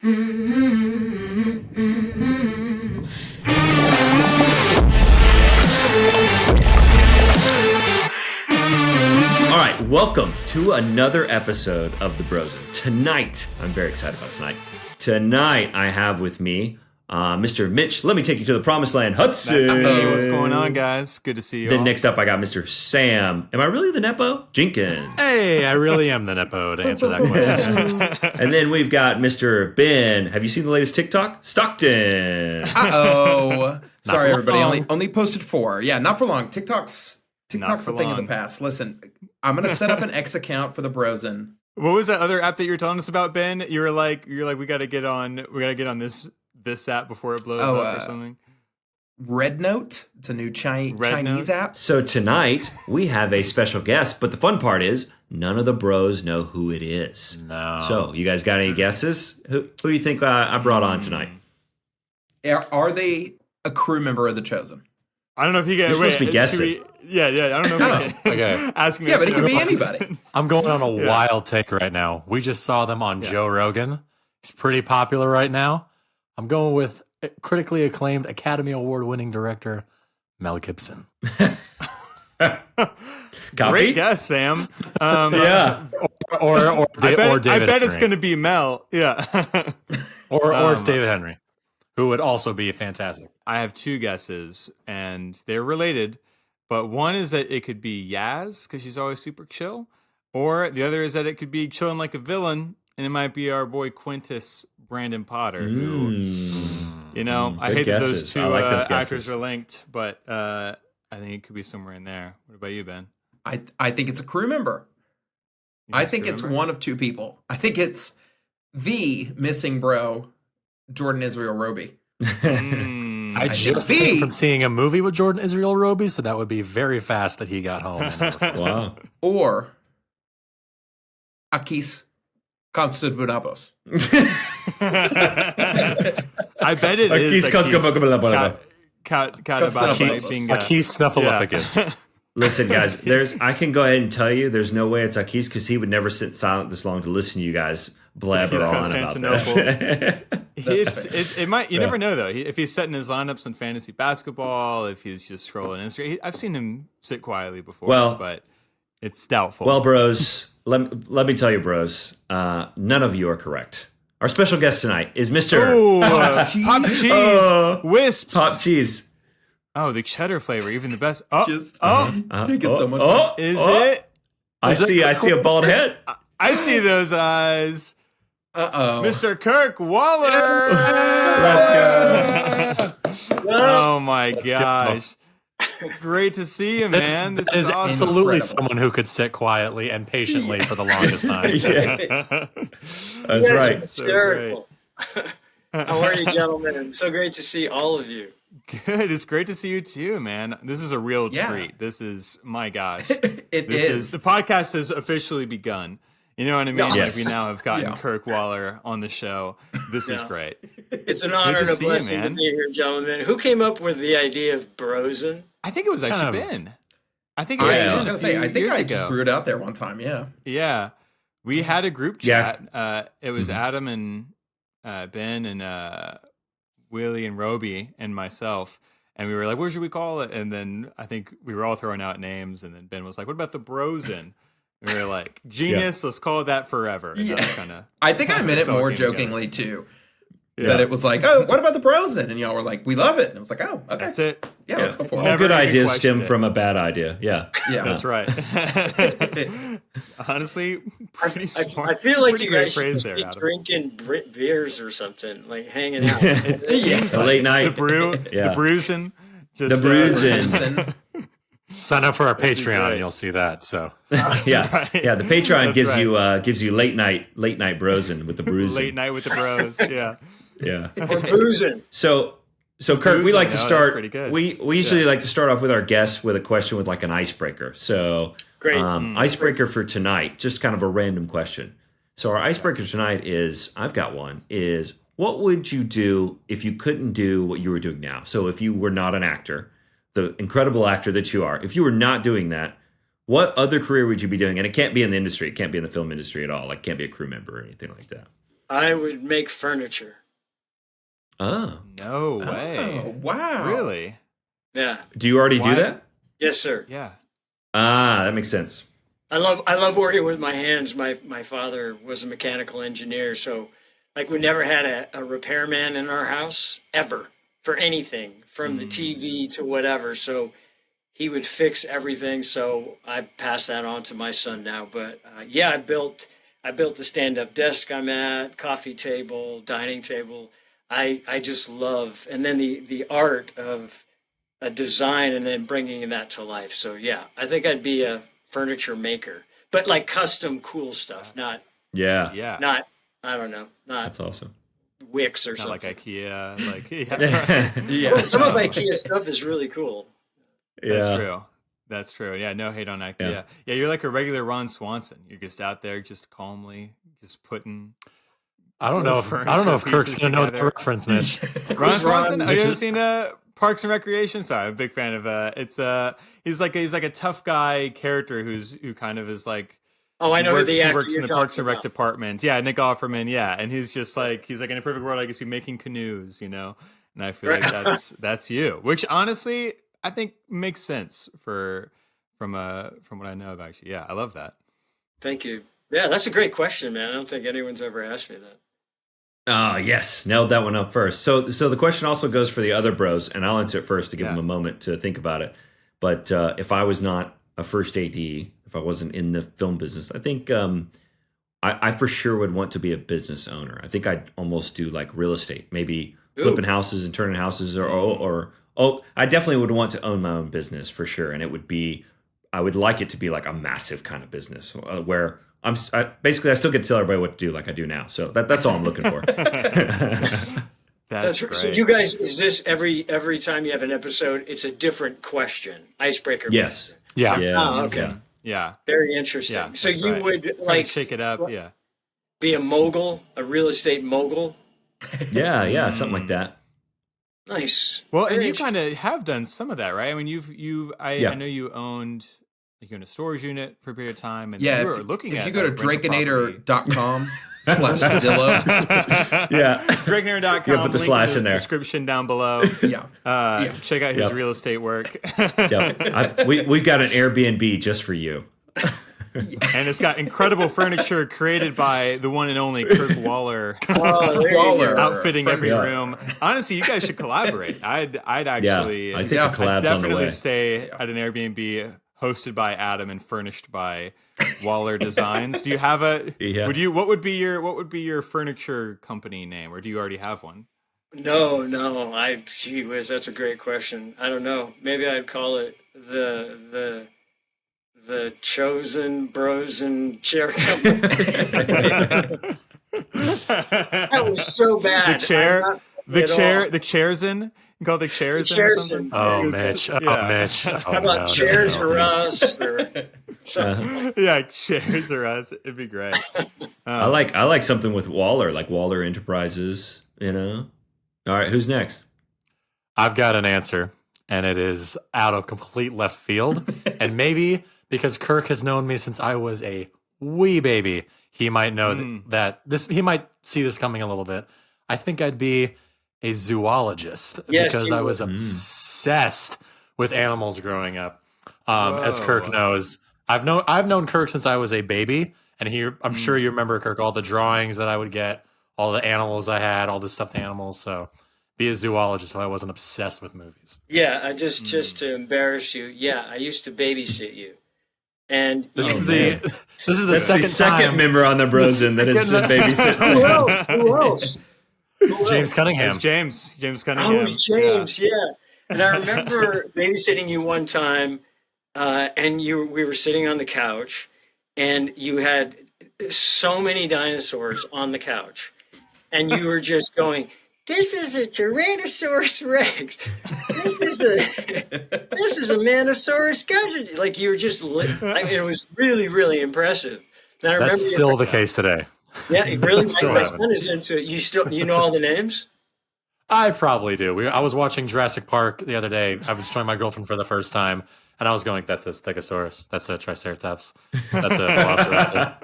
All right, welcome to another episode of The Brosen. Tonight, I'm very excited about tonight. Tonight, I have with me Mr. Mitch. Let me take you to the promised land, Hudson. Hey, what's going on, guys? Good to see you Then all. next up, I got Mr. Sam. Am I really the Nepo? Jenkins. Hey, I really am the Nepo to answer that question. And then we've got Mr. Ben. Have you seen the latest TikTok? Stockton. Uh-oh. Sorry, for everybody. long. Only posted 4. Yeah, not for long. TikTok's Not a for thing of long. the past. Listen, I'm going to set up an X account for the Brosen. What was that other app that you were telling us about, Ben? You were like, we got to get on this app before it blows up or something. Red Note. It's a new Chinese Note? app. So tonight, we have a special guest, but the fun part is none of the bros know who it is. No. So, you guys got any guesses? Who do you think I brought on tonight? Are they a crew member of the Chosen? I don't know if you guys. You're supposed to be guessing. Yeah. I don't know if we Okay. ask me. Yeah, but it could be anybody. I'm going on a wild take right now. We just saw them on Joe Rogan. He's pretty popular right now. I'm going with critically acclaimed Academy Award winning director Mel Gibson. Great guess, Sam. Yeah. Or David I bet it's Henry. going to be Mel. Yeah. Or it's David Henry, who would also be fantastic. I have 2 guesses, and they're related. But one is that it could be Yaz, because she's always super chill. Or the other is that it could be chilling like a villain, and it might be our boy Quintus Brandon Potter. Who, you know, I Good hate that guesses. those 2 I like those actors guesses. are linked, but I think it could be somewhere in there. What about you, Ben? I think it's a crew member. I think it's one of 2 people. I think it's the missing bro, Jordan Israel Roby. I just came from seeing a movie with Jordan Israel Roby, so that would be very fast that he got home. Wow. Or Akis Constantinopolis. I bet it is. Akis Akis Snuffleupagus. Listen, guys, I can go ahead and tell you there's no way it's Akis because he would never sit silent this long to listen to you guys blabber on about this. It might. You never know though. If he's setting his lineups in fantasy basketball, if he's just scrolling Instagram, I've seen him sit quietly before. But it's doubtful. Well, bros, let me tell you, bros, none of you are correct. Our special guest tonight is Mr. Pop cheese, wisps, Pop Cheese. Oh, the cheddar flavor, even the best. Take it so much. Is it? I see a bald head. I see those eyes. Uh-oh. Mr. Kirk Woller. Let's go. Oh my gosh. Great to see you, man. This is awesome. Absolutely Incredible. someone who could sit quietly and patiently for the longest time. That's right. Hysterical. How are you, gentlemen? So great to see all of you. Good. It's great to see you too, man. This is a real Yeah. treat. This is, my gosh. It is. The podcast has officially begun. You know what I mean? Yes. Like we now have gotten Yeah. Kirk Waller on the show. This is great. It's an honor and a see you, blessing to man. be here, gentlemen. Who came up with the idea of Brosen? I think it was actually Kind of. Ben. I think it was I Ben was a going to say, few I think years I ago. just threw it out there one time. Yeah. Yeah. We had a group Yeah. chat. It was Adam and Ben and Willie and Roby and myself. And we were like, what should we call it? And then I think we were all throwing out names. And then Ben was like, what about the Brosen? And we were like, genius, let's call it that forever. And that was kinda, I think I meant it That's all more came together. jokingly too. That it was like, oh, what about the Brosen? And y'all were like, we love it. And I was like, oh, okay. that's it. Yeah, let's go for All it. Never good even ideas questioned stem it. from a bad idea. Yeah. Yeah. That's right. Honestly, pretty smart. I feel like pretty you great guys should phrase just there, be Adam. drinking beers or something, like hanging out. It seems A late night. the brew, Yeah. the bruising. The Just, bruising. And Sign up for our be Patreon great. and you'll see that. So Yeah. right. Yeah. The Patreon That's gives you late night brosen with the bruising. Late night with the bros. Yeah. Yeah. Or boozing. So Kirk, we Boozing, like to no, that's start. pretty good. We usually like to start off with our guests with a question with like an icebreaker. So Great. Icebreaker for tonight, just kind of a random question. So our icebreaker tonight is, I've got one, is what would you do if you couldn't do what you were doing now? So if you were not an actor, the incredible actor that you are, if you were not doing that, what other career would you be doing? And it can't be in the industry. It can't be in the film industry at all. Like, it can't be a crew member or anything like that. I would make furniture. Oh. No way. Oh, wow. Really? Yeah. Do you already Why? do that? Yes, sir. Yeah. Ah, that makes sense. I love working with my hands. My father was a mechanical engineer, so like we never had a repairman in our house ever for anything, from the TV to whatever. So he would fix everything. So I pass that on to my son now. But yeah, I built the stand-up desk I'm at, coffee table, dining table. I just love, and then the art of a design and then bringing that to life. So yeah, I think I'd be a furniture maker, but like custom cool stuff, not Yeah. I don't know, not That's awesome. Wix or Not something. like IKEA. Like yeah. Yeah. Well, some of IKEA stuff is really cool. That's true. That's true. Yeah, no hate on IKEA. Yeah. Yeah, you're like a regular Ron Swanson. You're just out there, just calmly, just putting. I don't know if Kirk's gonna know the reference, Mitch. Ron Swanson. Have you ever Mitch seen Parks and Recreation? Sorry, I'm a big fan of. He's like a tough guy character who kind of is like. Oh, I know who the He actor works in you're the Parks and talking Rec about. department. Yeah, Nick Offerman. Yeah, and he's like in a perfect world, I guess, be making canoes, you know. And I feel like that's you, which honestly I think makes sense from what I know about you. Yeah, I love that. Thank you. Yeah, that's a great question, man. I don't think anyone's ever asked me that. Ah, yes, nailed that one up first. So the question also goes for the other bros, and I'll answer it first to give them a moment to think about it. But if I was not a first AD, if I wasn't in the film business, I think I for sure would want to be a business owner. I think I'd almost do like real estate, maybe flipping houses and turning houses, or I definitely would want to own my own business for sure. And I would like it to be like a massive kind of business where I still get to tell everybody what to do like I do now. So that's all I'm looking for. That's right. great. So you guys, is this every time you have an episode, it's a different question, icebreaker? Yes. Yeah. Oh, okay. Yeah. Very interesting. Yeah, So that's you right. would Trying to like shake it up. Yeah. be a mogul, a real estate mogul? Yeah, something like that. Nice. Well, and Very you kind of have done some of that, right? I mean, I know you owned like a storage unit for a period of time, and Yeah, you were looking at if you go to rental property. Drakeinator.com/Zillow. Yeah. Drakeinator.com. Yeah, put the link slash in the there. Description down below. Yeah. Check out his Yep. real estate work. Yep. We've got an Airbnb just for you. And it's got incredible furniture created by the one and only Kirk Woller, Oh, there you Waller. go. outfitting every Yeah. room. Honestly, you guys should collaborate. I'd actually, I think Yeah. a collab's on the definitely way. stay at an Airbnb hosted by Adam and furnished by Waller Designs. Do you have a? Yeah. What would be your furniture company name, or do you already have one? No. Gee whiz, that's a great question. I don't know. Maybe I'd call it the Chosen Brosen Chair Company. That was so bad. The chair, I'm not the at chair, all. the chairs in. You call it the chairs The in or chairs something? in. Oh, It's- Mitch. yeah. Mitch. Oh, How about no, chairs no. or us or something? Yeah, chairs or us. It'd be great. I like something with Waller, like Waller Enterprises, you know? All right, who's next? I've got an answer, and it is out of complete left field. And maybe because Kirk has known me since I was a wee baby, he might know that this. He might see this coming a little bit. I think I'd be a zoologist Yes, because you I was would. obsessed with animals growing up. As Kirk Whoa. knows, I've known Kirk since I was a baby, and I'm sure you remember, Kirk, all the drawings that I would get, all the animals I had, all the stuffed animals. So be a zoologist so I wasn't obsessed with movies. Yeah, I just to embarrass you. Yeah, I used to babysit you, and This is man. the That's second the second time member on the Brosen that has Second- babysits. who else? Who else? James Cunningham. It's James Cunningham. Oh, James, yeah. And I remember babysitting you one time, and we were sitting on the couch, and you had so many dinosaurs on the couch, and you were just going, "This is a Tyrannosaurus Rex. This is a Manosaurus Gadget." Like you were just it was really, really impressive. And I remember That's still the case today. Yeah, really. still My son happens. is into it. You know all the names? I probably do. I was watching Jurassic Park the other day. I was showing my girlfriend for the first time, and I was going, "That's a Stegosaurus. That's a Triceratops. That's a Velociraptor."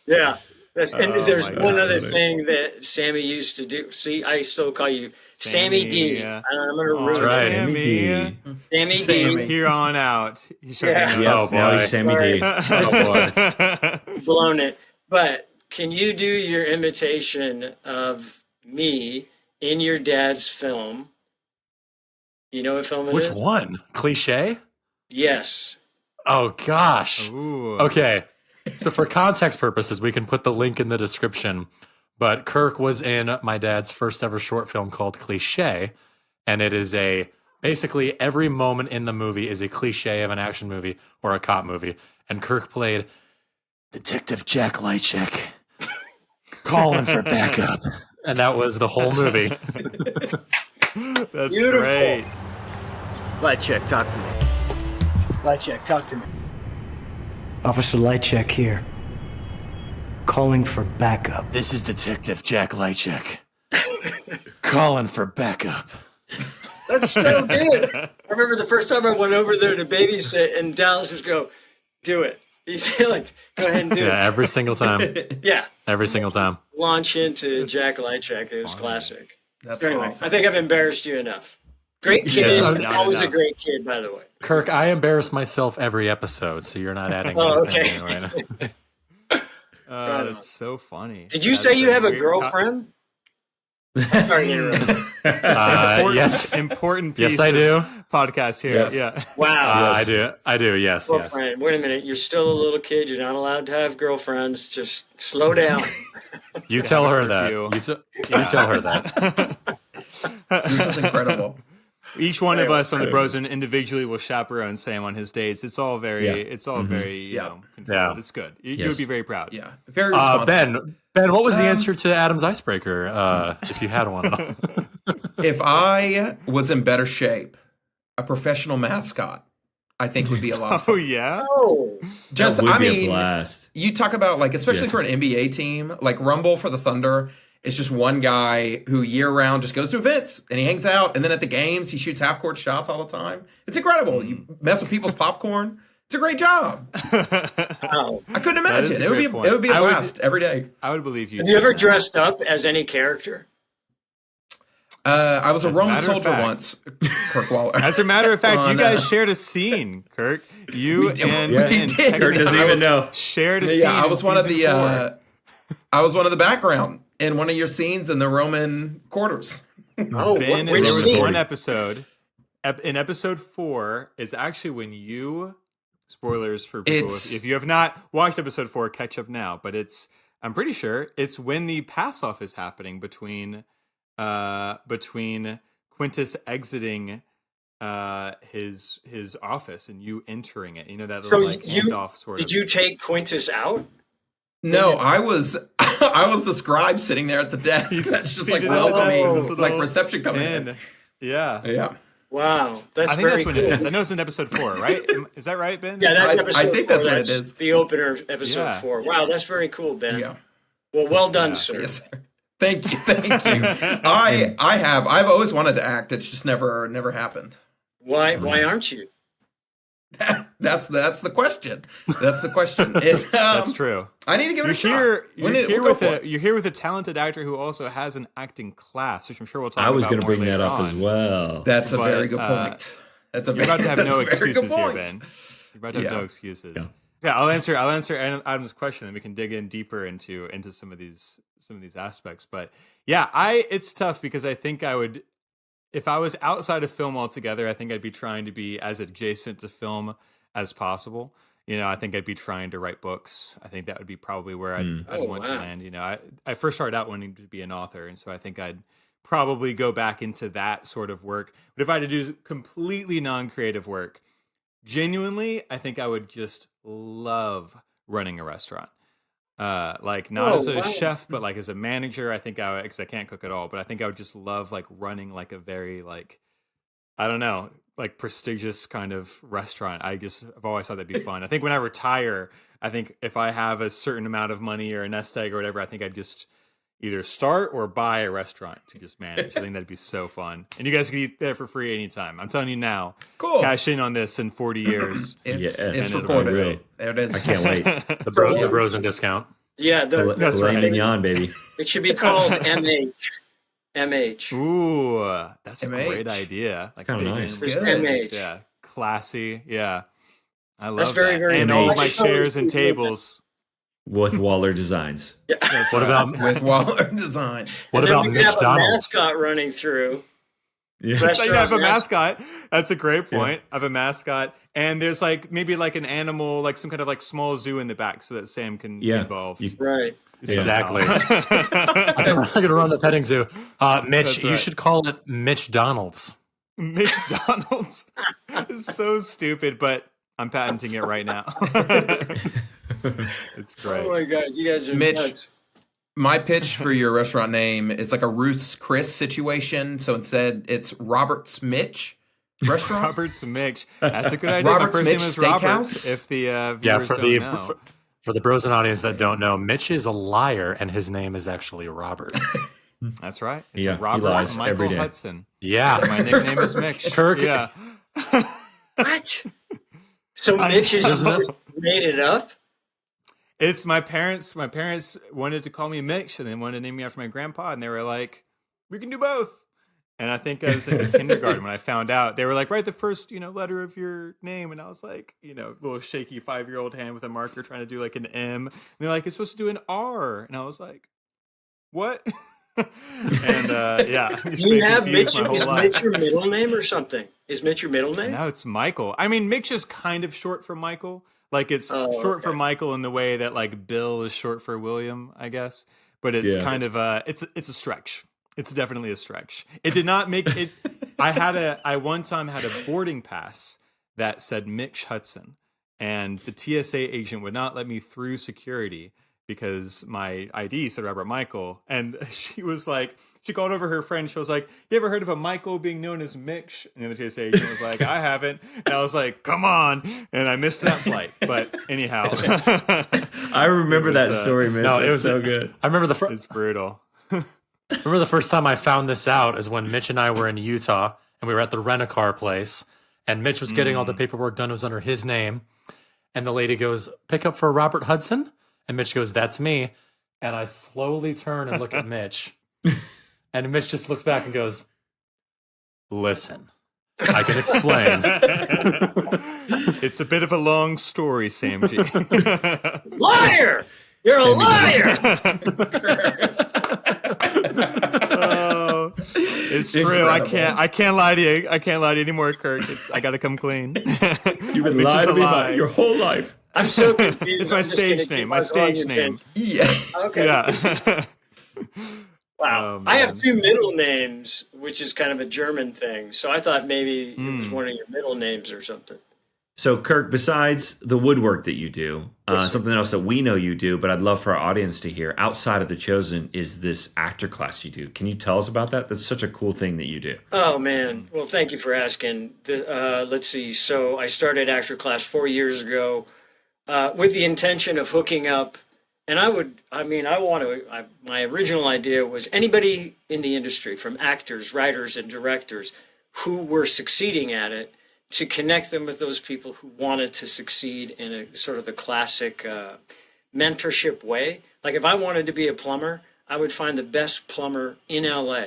Yeah. And there's my one God. other thing that Sammy used to do. See, I still call you Sammy D. yeah. I'm going to Aw, ruin right. Sammy Sammy. D. Sammy Sammy. D. Here on out. You should Yeah. be Yep, Oh, now boy. he's Sammy D. Oh, boy. Blown it. But can you do your imitation of me in your dad's film? You know what film it Which is? one? Cliche? Yes. Oh, gosh. Ooh. Okay. So for context purposes, we can put the link in the description. But Kirk was in my dad's first ever short film called Cliche. And it is basically every moment in the movie is a cliche of an action movie or a cop movie. And Kirk played Detective Jack Lightcheck calling for backup. And that was the whole movie. That's Beautiful. great. Lightcheck, talk to me. Lightcheck, talk to me. Officer Lightcheck here. Calling for backup. This is Detective Jack Lightcheck calling for backup. That's so good. I remember the first time I went over there to babysit, and Dallas just go, do it. He's like, go ahead and do Yeah, it. every single time. Yeah. Every single time. Launch into Jack Lightcheck. It was classic. That's So anyway, awesome. I think I've embarrassed you enough. Great kid. Yes, not Always a enough. great kid, by the way. Kirk, I embarrass myself every episode, so you're not adding Oh, anything okay. right now. That's so funny. Did you That's say you have a great. girlfriend? Sorry to interrupt. Important, Yes. important piece Yes, I do. of podcast here. Yes. Yeah. Wow. I do, yes, yes. Girlfriend. Wait a minute. You're still a little kid. You're not allowed to have girlfriends. Just slow down. You tell her that. curfew. You tell her that. This is incredible. Each one of us on the Brosen individually will chaperone Sam on his dates. It's all very, Yeah. it's all very, you Yeah. know, controlled. Yeah. It's good. You Yes. would be very proud. Yeah, very responsible. Ben, what was the answer to Adam's icebreaker, if you had one at all? If I was in better shape, a professional mascot, I think would be a lot of Oh fun. yeah. Oh. Just, That would I be a mean, blast. you talk about like, especially Yeah. for an NBA team, like Rumble for the Thunder. It's just one guy who year round just goes to events and he hangs out, and then at the games he shoots half court shots all the time. It's incredible. You mess with people's popcorn. It's a great job. Wow. I couldn't That is imagine. a It would be great point. it would be a I would- blast every day. I would believe you. Have you ever dressed up as any character? I was a As a Roman matter of soldier fact- once, Kirk Waller. As a matter of fact, On, you guys shared a scene, Kirk. You We did- and, we and did. Tech- Kirk doesn't I even was- know. Shared a scene. Yeah, I in was one of season the 4. I was one of the background in one of your scenes in the Roman quarters. Oh, Ben, which there was scene? one episode. In episode 4 is actually when you. Spoilers for people. It's- If you have not watched episode 4, catch up now. But I'm pretty sure it's when the pass off is happening between Quintus exiting his office and you entering it. You know that So little like you handoff sort did of. you take Quintus out? No, I was I was the scribe sitting there at the desk. He's That's just like seated at the desk with welcoming, this like little reception coming in. in. Yeah. Yeah, Wow, that's I think very that's when cool. it is. I know it's in episode 4, right? Is that right, Ben? Yeah, that's I episode think 4. that's what it is. The opener of episode Yeah. 4. Wow, that's very cool, Ben. yeah. Well done, sir. Yes, sir. Thank you, thank you. I've always wanted to act. It's just never happened. Why aren't you? That's the question. That's the question. That's true. I need to give it a shot. You're here with a talented actor who also has an acting class, which I'm sure we'll talk about. I was going to more bring that later up on. as well. That's a But, very good point. That's a You're about to have that's no a very good excuses here, point. Ben. You're about to have Yeah. no excuses. Yeah. Yeah, I'll answer Adam's question, and we can dig in deeper into some of these aspects. But yeah, it's tough because I think I would, if I was outside of film altogether, I think I'd be trying to be as adjacent to film as possible. You know, I think I'd be trying to write books. I think that would be probably where I'd Oh, want to wow. land. You know, I first started out wanting to be an author, and so I think I'd probably go back into that sort of work. But if I had to do completely non-creative work, genuinely, I think I would just love running a restaurant. Like not Oh, as a wow. chef, but like as a manager. I think because I can't cook at all, but I think I would just love like running like a very like, I don't know, like prestigious kind of restaurant. I've always thought that'd be fun. I think when I retire, I think if I have a certain amount of money or a nest egg or whatever, I think I'd just either start or buy a restaurant to just manage. I think that'd be so fun. And you guys can eat there for free anytime. I'm telling you now. Cool. Cash in on this in 40 years. It's Yes. it's And it'll be recorded. real. There it is. I can't wait. The Brosen discount. Yeah, That's Filet right. mignon, baby. it should be called MH. MH. Ooh, that's a MH. great idea. Like kinda big nice. and- Just Good. MH. Yeah, classy. Yeah, I love That's very, that. very and cool. all I of my should totally chairs and keep doing that. tables. With Waller Designs. That's What right. about With Waller Designs. what And then about we could Mitch have a Donald's? mascot running through. Yeah. So you have a Restaurant mascot. That's a great point. I have a mascot, and there's like maybe like an animal, like some kind of like small zoo in the back, so that Sam can be Yeah. involved. You- Right. Exactly. somehow. I'm gonna run the petting zoo. Mitch, That's you right. should call it Mitch Donald's. McDonald's is so stupid, but I'm patenting it right now. It's great. Oh my God, you guys are Mitch. nuts. My pitch for your restaurant name is like a Ruth's Chris situation. So instead, it's Robert's Mitch restaurant. Robert's Mitch. That's a good idea. Robert's My first Mitch name is Robert. Steakhouse? If the Yeah, viewers for don't the know. for the Brosen audience that don't know, Mitch is a liar, and his name is actually Robert. That's right. It's Yeah, he Robert lies Michael every day. Hudson. Yeah, My nickname is Mitch. Kirk. Yeah. What? So I- Mitch is Isn't it? just made it up? It's my parents. My parents wanted to call me Mitch, and they wanted to name me after my grandpa, and they were like, "We can do both." And I think I was in kindergarten when I found out. They were like, "Write the first, letter of your name," and I was like, little shaky 5-year-old hand with a marker trying to do like an M. And they're like, "It's supposed to do an R," and I was like, "What?" And yeah, it's You been have confused Mitch. my whole Is life. Mitch your middle name or something? Is Mitch your middle name? No, it's Michael. I mean, Mitch is kind of short for Michael. Like it's Oh, short for okay. Michael in the way that like Bill is short for William, I guess. But it's Yeah. kind of it's a stretch. It's definitely a stretch. It did not make it. I one time had a boarding pass that said Mitch Hudson, and the TSA agent would not let me through security because my ID said Robert Michael, and she was like, she called over her friend. She was like, "You ever heard of a Michael being known as Mitch?" And the TSA agent was like, "I haven't." And I was like, "Come on!" And I missed that flight. But anyhow, I remember It was, that story, Mitch. No, That's it was so good. I remember the it's brutal. remember the first time I found this out is when Mitch and I were in Utah and we were at the rent-a-car place, and Mitch was getting all the paperwork done. It was under his name, and the lady goes, "Pick up for Robert Hudson," and Mitch goes, "That's me." And I slowly turn and look at Mitch. And Mitch just looks back and goes, "Listen, I can explain." It's a bit of a long story, Sam G. Liar! You're a liar! Oh, it's true. I can't lie to you. I can't lie to you anymore, Kirk. I got to come clean. You've been Mitch lying is to me a lie. about your whole life. I'm so confused. It's my I'm just gonna stage keep name. My on calling stage you name. Vince. Yeah. Okay. Yeah. Wow. Oh, I have man. 2 middle names, which is kind of a German thing. So I thought maybe it was one of your middle names or something. So, Kirk, besides the woodwork that you do, Yes, sir. something else that we know you do, but I'd love for our audience to hear outside of The Chosen is this actor class you do. Can you tell us about that? That's such a cool thing that you do. Oh, man. Well, thank you for asking. Let's see. So I started actor class 4 years ago with the intention of hooking up. And my original idea was anybody in the industry, from actors, writers, and directors who were succeeding at it, to connect them with those people who wanted to succeed in a sort of the classic mentorship way. Like if I wanted to be a plumber, I would find the best plumber in LA,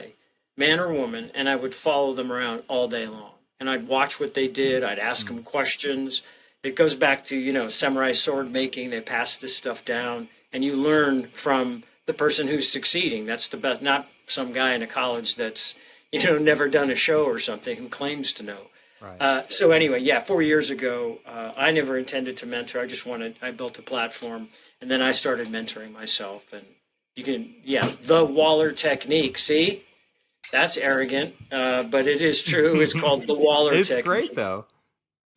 man or woman, and I would follow them around all day long. And I'd watch what they did. I'd ask them questions. It goes back to, samurai sword making. They pass this stuff down, and you learn from the person who's succeeding. That's the best, not some guy in a college that's, never done a show or something who claims to know. Right. So anyway, 4 years ago, I never intended to mentor. I built a platform, and then I started mentoring myself. And you can, the Waller technique. See, that's arrogant, but it is true. It's called the Waller It's technique. great though.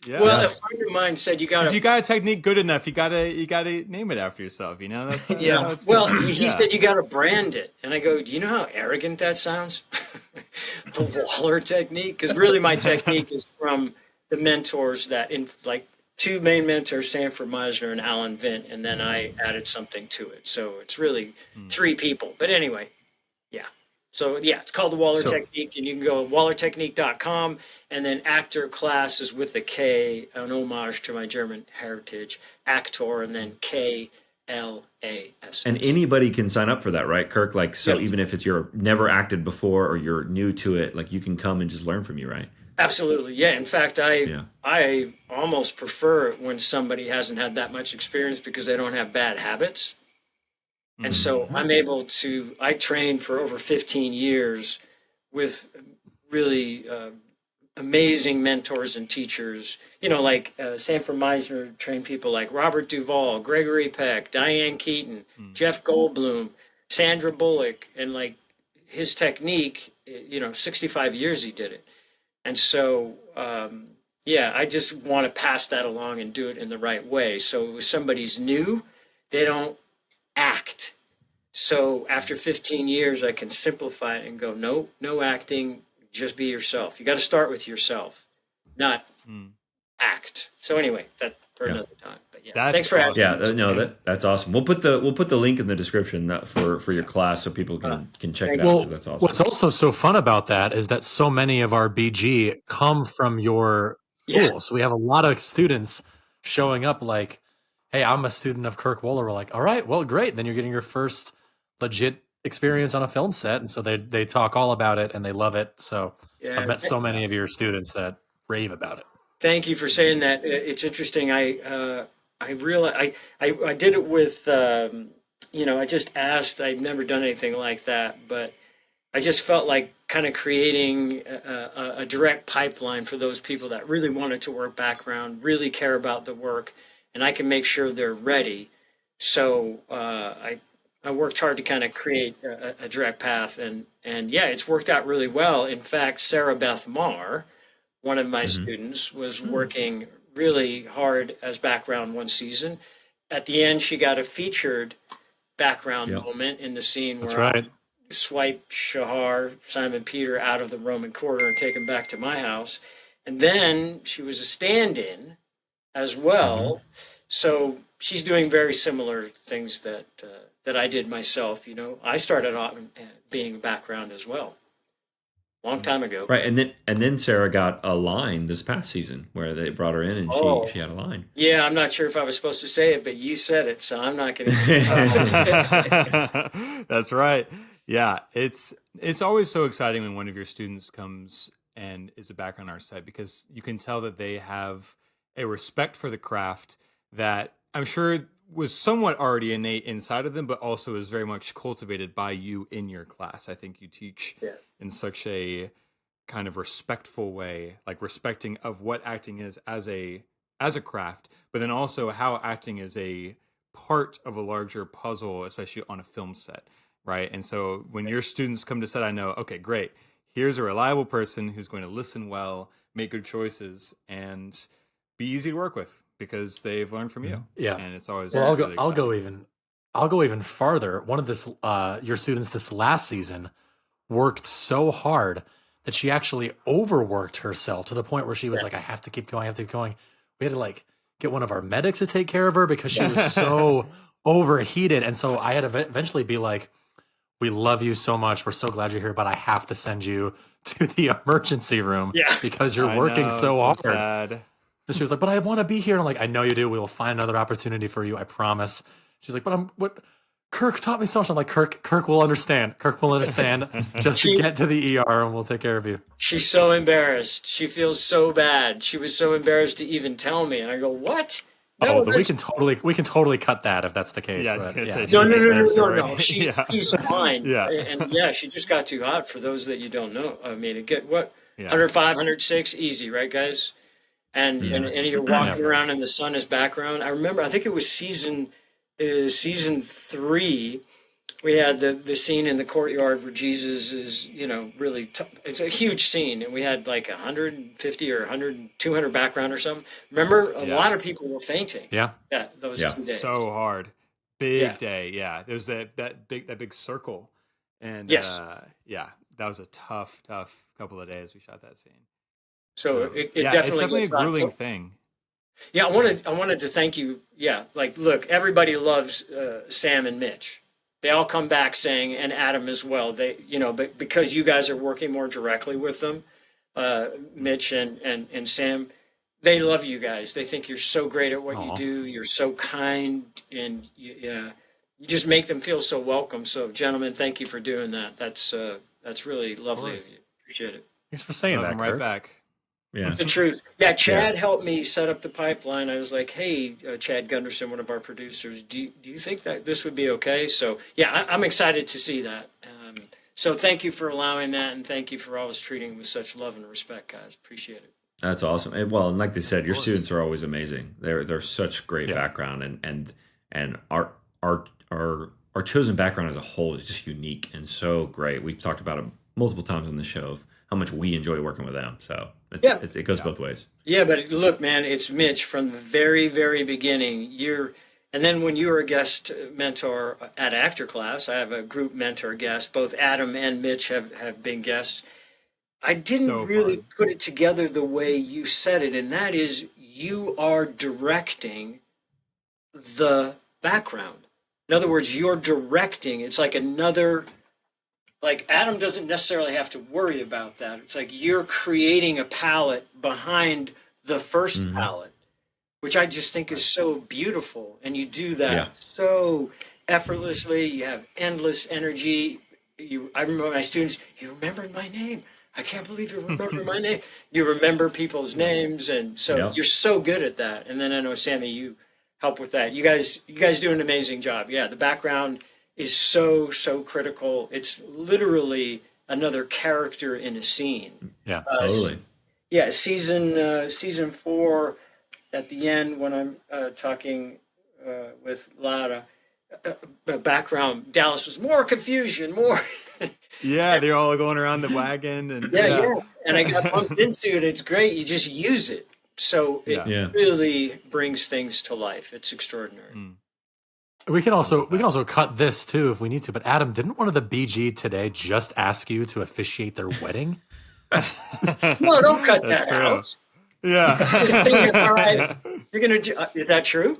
Yeah. Well, a friend of mine said you got if to. you got a technique good enough, you gotta name it after yourself. That's Yeah. how it's Well, done. he said you got to brand it, and I go, do you know how arrogant that sounds? The Waller technique, because really my technique is from the mentors two main mentors, Sanford Meisner and Alan Vint, and then I added something to it. So it's really 3 people. But anyway, yeah. So it's called the Waller technique, and you can go wallertechnique.com, and then actor class is with the K, an homage to my German heritage, actor, and then KLASS. LASS. And anybody can sign up for that, right, Kirk? Like, so Yes. even if it's you're never acted before or you're new to it, like you can come and just learn from you, right? Absolutely, yeah. In fact, Yeah. I almost prefer it when somebody hasn't had that much experience because they don't have bad habits. And so I'm able to, I trained for over 15 years with really amazing mentors and teachers. Like Sanford Meisner trained people like Robert Duvall, Gregory Peck, Diane Keaton, Jeff Goldblum, Sandra Bullock, and like his technique, 65 years he did it. And so, I just want to pass that along and do it in the right way. So if somebody's new, they don't act. So after 15 years, I can simplify it and go, no acting, just be yourself. You got to start with yourself, not act. So anyway, that for another time. But That's thanks for asking. Yeah, that's awesome. We'll put the link in the description for your class so people can check it out. Well, 'Cause that's awesome. what's also so fun about that is that so many of our BG come from your school. Yeah. So we have a lot of students showing up like, hey, I'm a student of Kirk Woller. We're like, all right, well, great. Then you're getting your first legit experience on a film set. And so they talk all about it and they love it. So I've met so many of your students that rave about it. Thank you for saying that. It's interesting. I realized I did it with, I just asked. I'd never done anything like that, but I just felt like kind of creating a direct pipeline for those people that really wanted to work background, really care about the work, and I can make sure they're ready. So I worked hard to kind of create a direct path, and it's worked out really well. In fact, Sarah Beth Marr, one of my students, was working really hard as background one season. At the end, she got a featured background moment in the scene where I swipe Shahar, Simon Peter, out of the Roman quarter and take him back to my house. And then she was a stand-in as well. So she's doing very similar things that I did myself. I started off being background as well. Long time ago. Right, and then Sarah got a line this past season where they brought her in and she had a line. Yeah, I'm not sure if I was supposed to say it, but you said it, so I'm not going to. That's right. Yeah, it's always so exciting when one of your students comes and is a background artist type because you can tell that they have a respect for the craft that I'm sure was somewhat already innate inside of them, but also is very much cultivated by you in your class. I think you teach in such a kind of respectful way, like respecting of what acting is as a craft, but then also how acting is a part of a larger puzzle, especially on a film set, right? And so when your students come to set, I know, okay, great. Here's a reliable person who's going to listen well, make good choices, and be easy to work with because they've learned from you. Yeah, and it's always. Well, really I'll go even farther. One of your students this last season worked so hard that she actually overworked herself to the point where she was like, I have to keep going. We had to get one of our medics to take care of her because she was so overheated. And so I had to eventually be like, we love you so much. We're so glad you're here, but I have to send you to the emergency room because you're working so hard. Sad. And she was like, but I want to be here. And I'm like, I know you do. We will find another opportunity for you. I promise. She's like, but Kirk taught me so much. I'm like, Kirk will understand. Kirk will understand. Just to get to the ER and we'll take care of you. She's so embarrassed. She feels so bad. She was so embarrassed to even tell me. And I go, what? No, but we can totally cut that if that's the case. Yeah, but, No. She's fine. Yeah. She just got too hot for those that you don't know. I mean, it get what? 105, 106, easy, right, guys? And you're walking around in the sun as background. I remember, I think it was season 3. We had the scene in the courtyard where Jesus is, really it's a huge scene, and we had like 150 or 200 background or something. Remember, a lot of people were fainting. Yeah. Those 2 days. So hard. Big day. Yeah. There's that big circle. And that was a tough couple of days we shot that scene. So it it's definitely a grueling thing. Yeah, I wanted to thank you. Yeah, look, everybody loves Sam and Mitch. They all come back saying, and Adam as well. They, but because you guys are working more directly with them, Mitch and Sam, they love you guys. They think you're so great at what you Aw. do. You're so kind, and you just make them feel so welcome. So, gentlemen, thank you for doing that. That's really lovely of you. Appreciate it. Thanks for saying Love that, him right Kirk. back. Yeah. The truth. Yeah, Chad helped me set up the pipeline. I was like, hey, Chad Gunderson, one of our producers, do you think that this would be okay? So, yeah, I'm excited to see that. So thank you for allowing that, and thank you for always treating with such love and respect, guys. Appreciate it. That's awesome. And, well, and like they said, your students are always amazing. They're such great background, and our chosen background as a whole is just unique and so great. We've talked about it multiple times on the show of how much we enjoy working with them. So it goes both ways. Yeah, but look, man, it's Mitch from the very, very beginning. And then when you were a guest mentor at Actor Class, I have a group mentor guest. Both Adam and Mitch have been guests. I didn't really put it together the way you said it, and that is you are directing the background. In other words, you're directing. It's like like Adam doesn't necessarily have to worry about that. It's like you're creating a palette behind the first palette, which I just think is so beautiful. And you do that so effortlessly. You have endless energy. I remember my students, you remembered my name. I can't believe you remember my name. You remember people's names. And so you're so good at that. And then I know, Sammy, you help with that. You guys do an amazing job. Yeah, the background is so critical. It's literally another character in a scene. Yeah, Totally. Yeah, season 4 at the end when I'm talking with Lara, background Dallas was more confusion, more. Yeah, they're all going around the wagon and Yeah. And I got bumped into it. It's great. You just use it. So it really brings things to life. It's extraordinary. We can also cut this too if we need to. But Adam, didn't one of the BG today just ask you to officiate their wedding? No, don't cut that out. Yeah. All right. You're gonna. Is that true?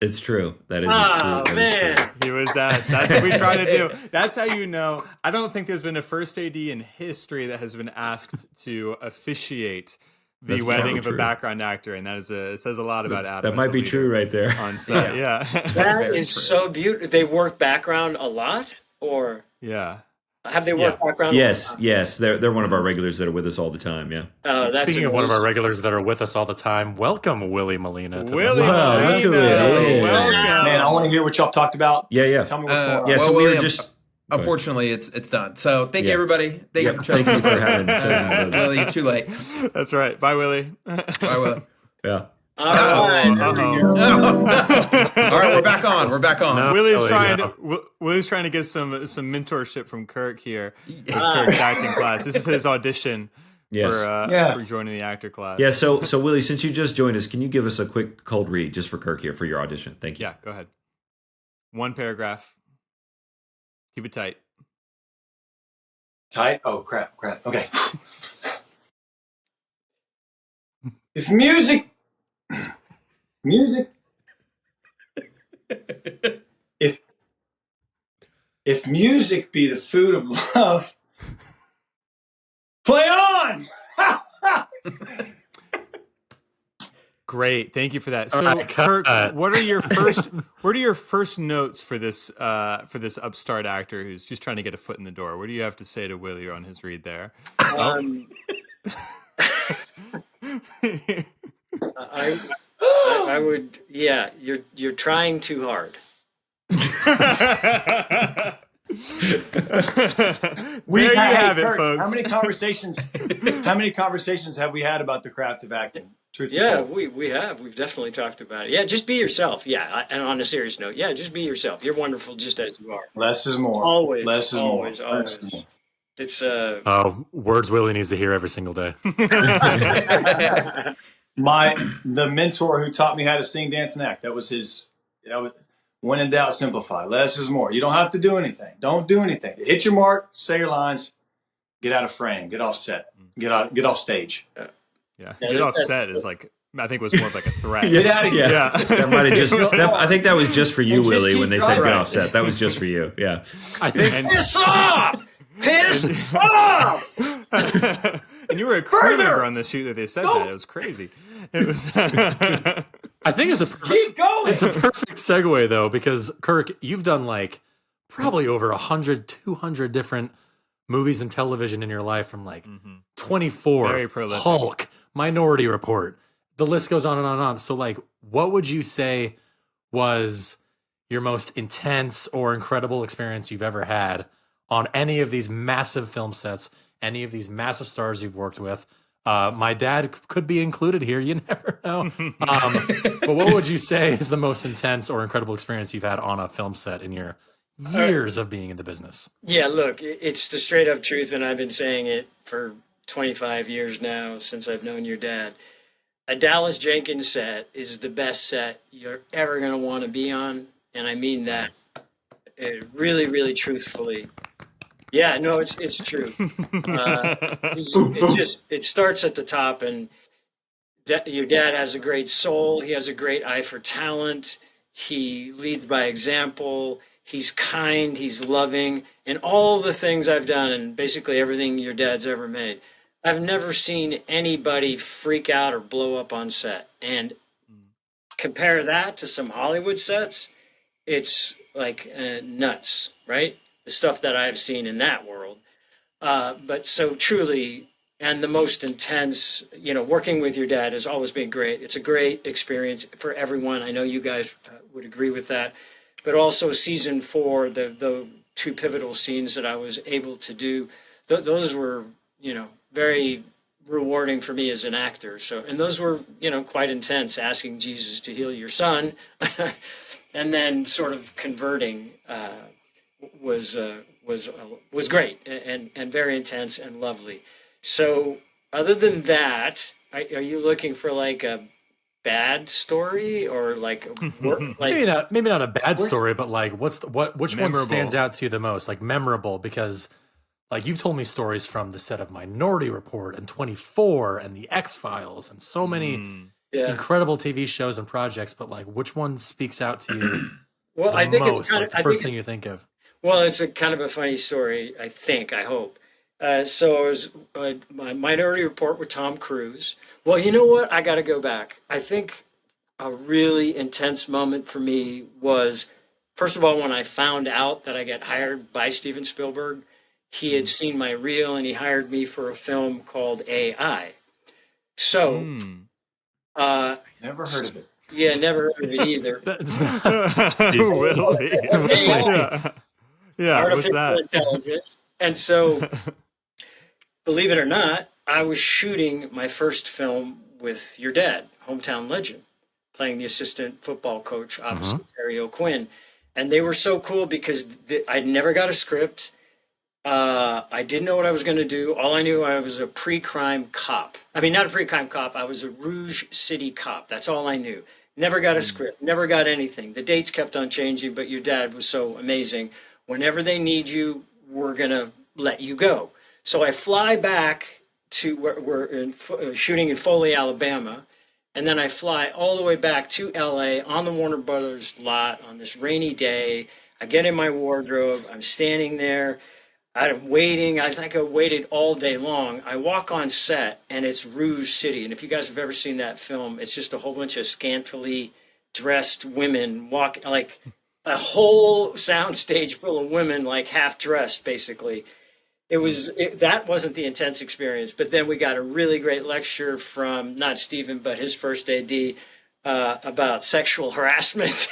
It's true. That is Oh true. That is man. He was asked. That's what we try to do. That's how you know. I don't think there's been a first AD in history that has been asked to officiate the That's wedding probably of a true. background actor, and it says a lot about Adam. That might be true right there. on set. Yeah. That very is true. so beautiful. They work background a lot, or Yeah. have they worked background? Yes. They're one of our regulars that are with us all the time. Yeah. That's Speaking of one of our amazing. regulars that are with us all the time, welcome Willie Mellina. To Willie, Wow, Mellina, look at it. welcome. Man, I want to hear what y'all talked about. Yeah. Tell me what's going on. Yeah. Well, So we were William, just. Unfortunately, it's done. So thank you, Yeah. everybody. Thank you for Thank you for having Chosen the Brosen. Willie, you're too late. That's right. Bye, Willie. Bye, Willie. Yeah. All right. There we go. All right, we're back on. We're back on. No. Willie's Willie, trying no. to Willie's trying to get some mentorship from Kirk here. With Kirk's acting class. This is his audition Yes. for joining the actor class. Yeah. So Willie, since you just joined us, can you give us a quick cold read just for Kirk here for your audition? Thank you. Yeah, go ahead. One paragraph. Keep it tight. Tight? Oh, crap. Okay. If music, if music be the food of love, play on! Great, thank you for that. So, right, Kirk, cut. what are your first notes for this upstart actor who's just trying to get a foot in the door? What do you have to say to Willie on his read there? I would. Yeah, you're trying too hard. There you have it, Kirk, folks. How many conversations have we had about the craft of acting? Truth be Yeah, told. we have. We've definitely talked about it. Yeah, just be yourself. Yeah, and on a serious note, yeah, just be yourself. You're wonderful just as you are. Less is more. Always, Less is always, more. always. Less is more. It's Words Willie needs to hear every single day. The mentor who taught me how to sing, dance, and act. That was his. When in doubt, simplify. Less is more. You don't have to do anything. Don't do anything. Hit your mark. Say your lines. Get out of frame. Get off set. Get off stage. Yeah, get off set is like I think was more of like a threat. Get out of here. Yeah. That might have just. I think that was just for you, And just Willie, keep when they said get driving. off set. That was just for you. Yeah. I think And, piss off, piss off. and you were a crew member on the shoot that they said that. It was crazy. It was. I think it's a Keep going. it's a perfect segue though, because Kirk, you've done like probably over 100, 200 different movies and television in your life, from like 24, Very prolific. Hulk, Minority Report. The list goes on and on and on. So like, what would you say was your most intense or incredible experience you've ever had on any of these massive film sets, any of these massive stars you've worked with? My dad could be included here. You never know. But what would you say is the most intense or incredible experience you've had on a film set in your years of being in the business? Yeah, look, it's the straight up truth, and I've been saying it for 25 years now since I've known your dad. A Dallas Jenkins set is the best set you're ever going to want to be on, and I mean that really, really truthfully. Yeah, no, it's true. It starts at the top, and your dad has a great soul. He has a great eye for talent. He leads by example. He's kind. He's loving, and all the things I've done, and basically everything your dad's ever made. I've never seen anybody freak out or blow up on set. And compare that to some Hollywood sets, it's like nuts, right? The stuff that I've seen in that world. But so truly, and the most intense, working with your dad has always been great. It's a great experience for everyone. I know you guys would agree with that. But also season 4, the 2 pivotal scenes that I was able to do, those were, very rewarding for me as an actor. So, and those were, quite intense, asking Jesus to heal your son, and then sort of converting was great and very intense and lovely. So, other than that, are you looking for like a bad story or like maybe not a bad story, but like which Memorable. one stands out to you the most, like memorable? Because like you've told me stories from the set of Minority Report and 24 and the X-Files and so many incredible TV shows and projects, but like which one speaks out to you? Well, I think most, it's kind like of the first thing you think of. Well, it's a kind of a funny story. I hope. So it was my Minority Report with Tom Cruise. Well, you know what? I got to go back. I think a really intense moment for me was, first of all, when I found out that I got hired by Steven Spielberg. He had seen my reel and he hired me for a film called AI. So, Never heard of it. Yeah, never heard of it either. Willie. That's AI. Yeah, what's Artificial that? intelligence. And so, believe it or not, I was shooting my first film with your dad, Hometown Legend, playing the assistant football coach opposite Terry O'Quinn. And they were so cool because I'd never got a script. I didn't know what I was going to do. All I knew, I was a pre-crime cop. I mean, not a pre-crime cop. I was a Rouge City cop. That's all I knew. Never got a script. Never got anything. The dates kept on changing, but your dad was so amazing. Whenever they need you, we're going to let you go. So I fly back to where we're shooting in Foley, Alabama. And then I fly all the way back to LA on the Warner Brothers lot on this rainy day. I get in my wardrobe. I'm standing there. I'm waiting. I think I waited all day long. I walk on set, and it's Rouge City. And if you guys have ever seen that film, it's just a whole bunch of scantily dressed women walking, like a whole soundstage full of women, like half dressed, basically. That wasn't the intense experience. But then we got a really great lecture from not Steven, but his first AD about sexual harassment.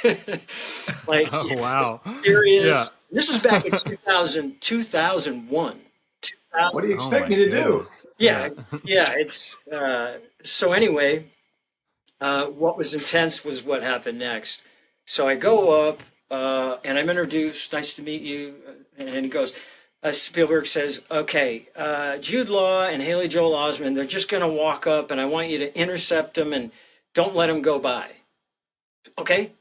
Like, Oh, wow. serious. Yeah. This is back in 2001. 2000. What do you expect me to do? Yeah. It's so anyway. What was intense was what happened next. So I go up and I'm introduced. Nice to meet you. And he goes. Spielberg says, "Okay, Jude Law and Haley Joel Osment. They're just going to walk up, and I want you to intercept them and don't let them go by." Okay.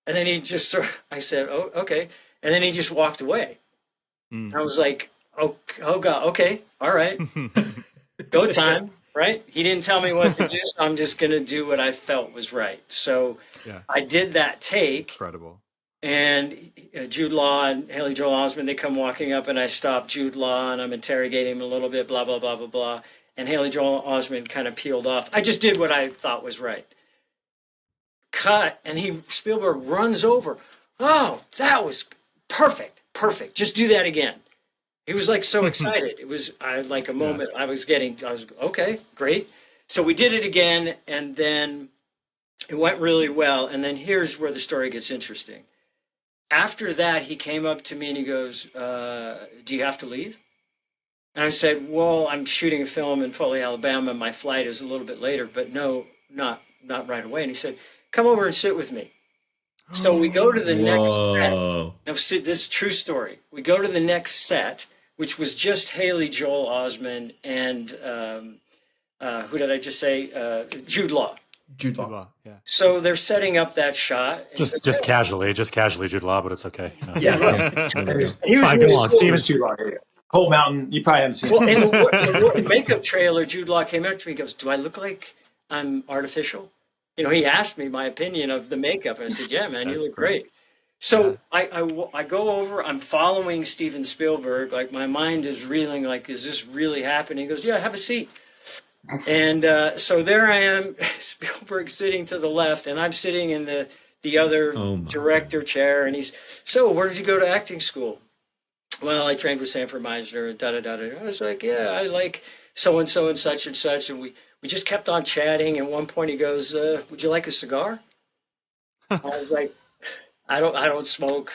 And then he just I said, "Oh, okay." And then he just walked away. I was like, oh God, okay, all right. Go time, right? He didn't tell me what to do, so I'm just going to do what I felt was right. So I did that take. Incredible. And Jude Law and Haley Joel Osment, they come walking up, and I stop Jude Law, and I'm interrogating him a little bit, blah, blah, blah, blah, blah. and Haley Joel Osment kind of peeled off. I just did what I thought was right. Cut, and Spielberg runs over. Oh, that was perfect. Just do that again. He was like so excited. It was like a moment I was okay, great. So we did it again, and then it went really well. And then here's where the story gets interesting. After that, he came up to me and he goes, do you have to leave? And I said, well, I'm shooting a film in Foley, Alabama. My flight is a little bit later, but no, not right away. And he said, come over and sit with me. So we go to the next set. Now, this is a true story. We go to the next set, which was just Haley Joel Osment and who did I just say? Jude Law. Jude Law. Yeah. So they're setting up that shot. Just casually Jude Law, but it's okay. You know. Yeah. He was Fine, really go on, cool. Steven. Jude Law, yeah. Cold Mountain, you probably haven't seen Well, it. in the makeup trailer, Jude Law came up to me and goes, do I look like I'm artificial? You know, he asked me my opinion of the makeup, and I said, yeah, man, you look great. So I go over, I'm following Steven Spielberg, like my mind is reeling, like, is this really happening? He goes, yeah, have a seat. And so there I am, Spielberg sitting to the left, and I'm sitting in the other director chair, and so where did you go to acting school? Well, I trained with Sanford Meisner and da-da-da-da. I was like, yeah, I like so-and-so and such, and we just kept on chatting. At one point he goes, would you like a cigar? I was like, I don't smoke,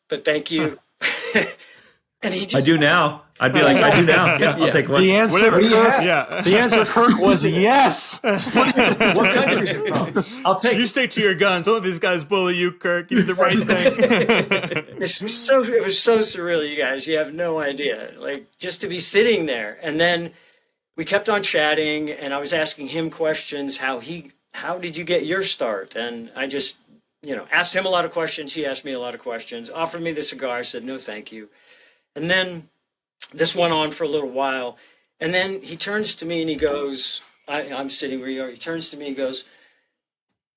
but thank you. And he just, I do now. I'd be like, I do now. Yeah, I'll take one. The answer, the answer, Kirk, was yes. What country is it from? I'll take You it. stick to your guns. Don't let these guys bully you, Kirk. You did the right thing. it was so surreal, you guys. You have no idea. Like, just to be sitting there. And then we kept on chatting, and I was asking him questions, how did you get your start? And I just, asked him a lot of questions. He asked me a lot of questions, offered me the cigar. I said, no, thank you. And then this went on for a little while. And then he turns to me and he goes, I'm sitting where you are. He turns to me and goes,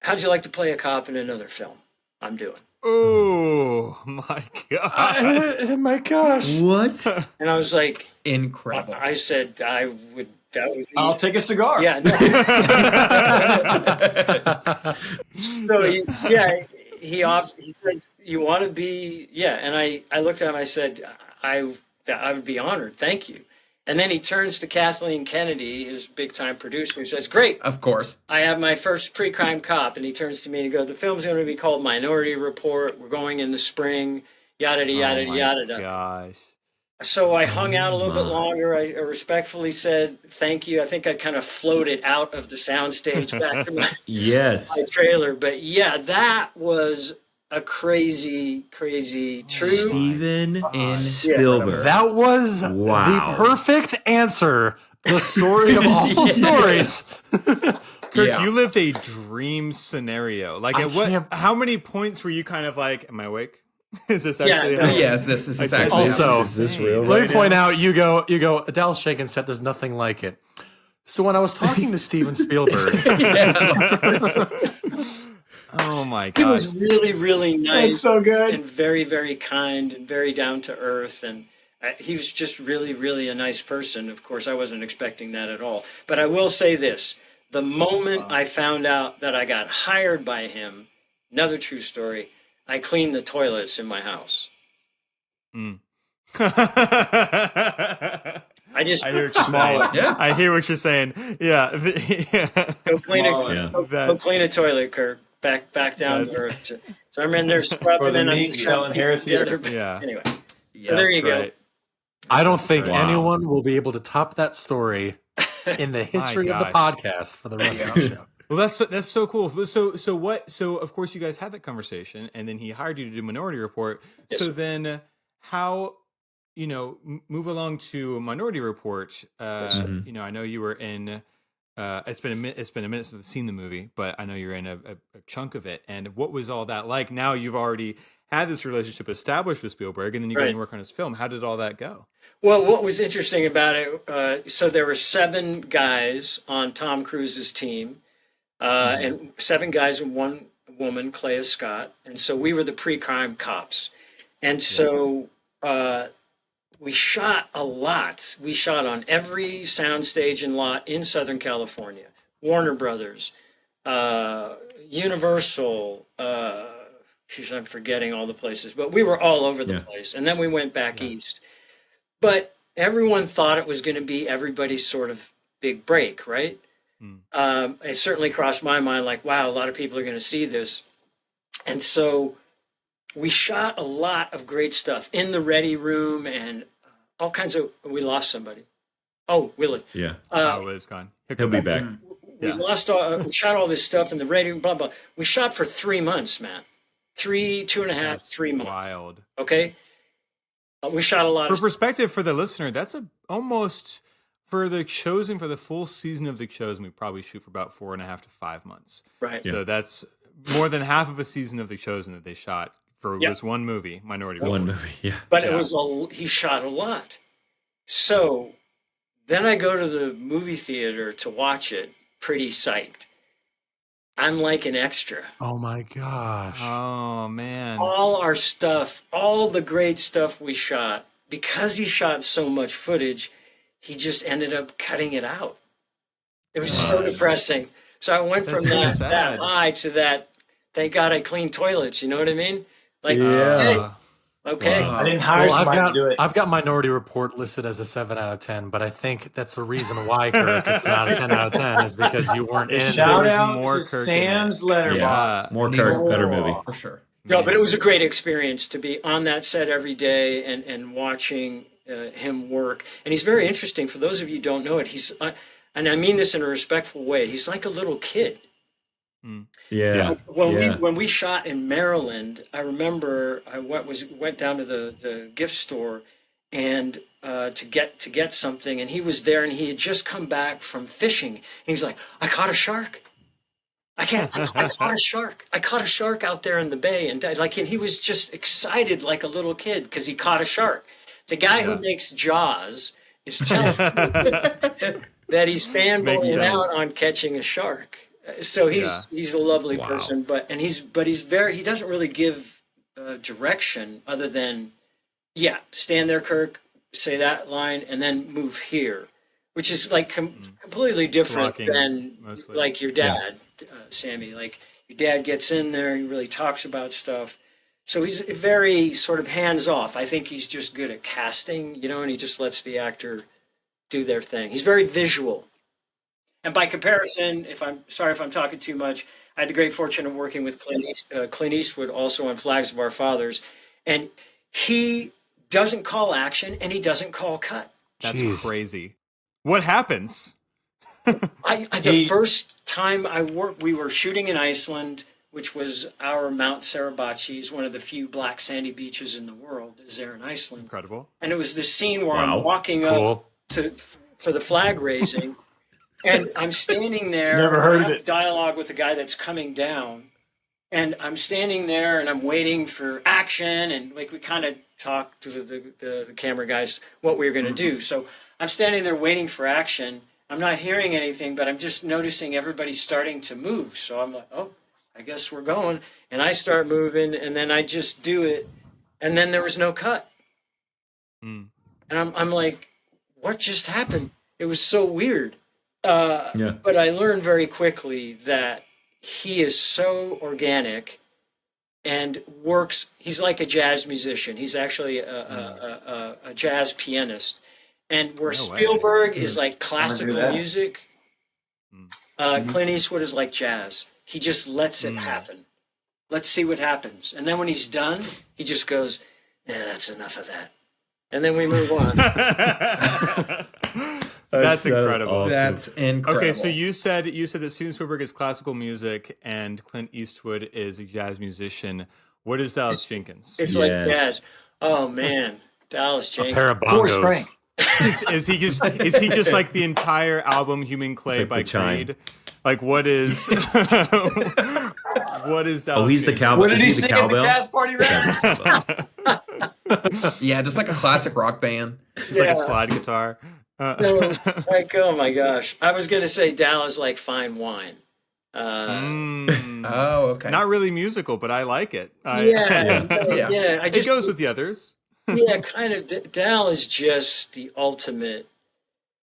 how'd you like to play a cop in another film I'm doing? Oh, my God. Oh my gosh. What? And I was like, Incredible. I said, that would be. I'll take a cigar. Yeah. No. So he said, you want to be, and I looked at him, I said, I would be honored. Thank you. And then he turns to Kathleen Kennedy, his big-time producer, who says, great, Of course. I have my first pre-crime cop. And he turns to me and he goes, the film's going to be called Minority Report. We're going in the spring, yada, yada, yada. Gosh. So I hung out a little bit longer. I respectfully said, thank you. I think I kind of floated out of the soundstage back to my trailer. But yeah, that was a crazy true. Steven Spielberg. That was the perfect answer. The story of all stories. Kirk, you lived a dream scenario. Like, how many points were you kind of like, am I awake? Is this actually? Yes, this is exactly. Also, is this real? Let me point out, you go, Adele's shaking said there's nothing like it. So when I was talking to Steven Spielberg, oh my God, he was really, really nice. That's so good. And very, very kind and very down to earth. And he was just really, really a nice person. Of course, I wasn't expecting that at all. But I will say this. The moment I found out that I got hired by him, another true story, I cleaned the toilets in my house. I hear what you're saying. Yeah. I hear what you're saying. Yeah. Go clean a toilet, Kirk. Back down to earth. So I'm in there scrubbing. For the and I'm meat just shall inherit the other. Yeah. Anyway, Yeah, so there you go. Right. I don't think anyone will be able to top that story in the history of the podcast for the rest of the show. Well, that's so cool. So of course you guys had that conversation, and then he hired you to do Minority Report. Yes. So then, how move along to Minority Report? I know you were in. It's been a minute since I've seen the movie, but I know you're in a chunk of it. And what was all that like? Now you've already had this relationship established with Spielberg, and then you go and work on his film. How did all that go? Well, what was interesting about it, so there were 7 guys on Tom Cruise's team, and 7 guys and 1 woman, Clea Scott. And so we were the pre-crime cops. And so we shot a lot. We shot on every soundstage and lot in Southern California. Warner Brothers, Universal, I'm forgetting all the places, but we were all over the place. And then we went back east. But everyone thought it was going to be everybody's sort of big break, right? It certainly crossed my mind, like, wow, a lot of people are going to see this. And so we shot a lot of great stuff in the ready room and all kinds of, we lost somebody. Oh, Willie. Yeah. Willie's gone. He'll be back. We we shot all this stuff in the ready room, blah, blah. We shot for 3 months, man. 2.5, 3 months. Wild. Okay. We shot a lot For of perspective for the listener, that's almost for the Chosen, for the full season of the Chosen, we probably shoot for about 4.5 to 5 months. Right. So that's more than half of a season of the Chosen that they shot for this one movie, Minority Report. One movie, yeah. But it was he shot a lot. So then I go to the movie theater to watch it, pretty psyched. I'm like an extra. Oh my gosh. Oh man. All our stuff, all the great stuff we shot, because he shot so much footage, he just ended up cutting it out. It was so depressing. So I went from that high to that, thank God I cleaned toilets, you know what I mean? Like, okay. I didn't hire somebody to do it. I've got Minority Report listed as a 7 out of 10, but I think that's the reason why, Kirk, it's not a 10 out of 10 is because you weren't in. Shout There was out more to Kirk Sam's letterbox. More Kirk, better movie. For sure. No, but it was a great experience to be on that set every day and watching him work. And he's very interesting. For those of you who don't know it, he's, and I mean this in a respectful way, he's like a little kid. Yeah. When we shot in Maryland, I remember I went down to the gift store and to get something, and he was there, and he had just come back from fishing. And he's like, "I caught a shark. I caught a shark. I caught a shark out there in the bay." And he was just excited like a little kid because he caught a shark. The guy who makes Jaws is telling me that he's fanboying out on catching a shark. So he's a lovely person, but he doesn't really give direction other than stand there, Kirk, say that line, and then move here, which is like completely different than mostly. Like your dad, Sammy. Like your dad gets in there, he really talks about stuff. So he's very sort of hands off. I think he's just good at casting, and he just lets the actor do their thing. He's very visual. And by comparison, sorry if I'm talking too much, I had the great fortune of working with Clint Eastwood also on Flags of Our Fathers. And he doesn't call action and he doesn't call cut. That's crazy. What happens? The first time we were shooting in Iceland, which was our Mount Sarabachi, one of the few black sandy beaches in the world, is there in Iceland. Incredible. And it was the scene where I'm walking up for the flag raising. And I'm standing there. Never heard of it. Dialogue with the guy that's coming down, and I'm standing there and I'm waiting for action. And like we kind of talked to the camera guys what we were going to do. So I'm standing there waiting for action. I'm not hearing anything, but I'm just noticing everybody's starting to move. So I'm like, oh, I guess we're going. And I start moving, and then I just do it, and then there was no cut. And I'm like, what just happened? It was so weird. But I learned very quickly that he is so organic and works. He's like a jazz musician. He's actually a jazz pianist. And where Spielberg is like classical music, Clint Eastwood is like jazz. He just lets it happen. Let's see what happens. And then when he's done, he just goes, that's enough of that. And then we move on. That's incredible. Awesome. That's incredible. Okay, so you said that Steven Spielberg is classical music and Clint Eastwood is a jazz musician. What is Dallas Jenkins? It's like jazz. Oh man, Dallas Jenkins. A pair of bongos. Frank. Is he just like the entire album Human Clay like by the chime. Creed? Like what is what is Dallas? Oh, he's the Jenkins? cowboy. What did he Is he the sing at the cowbell? gas party rap? Yeah, just like a classic rock band. He's like a slide guitar. Like, oh my gosh. I was going to say Dallas like fine wine. Oh, okay. Not really musical, but I like it. Yeah. It goes with the others. Yeah, kind of. Dal is just the ultimate.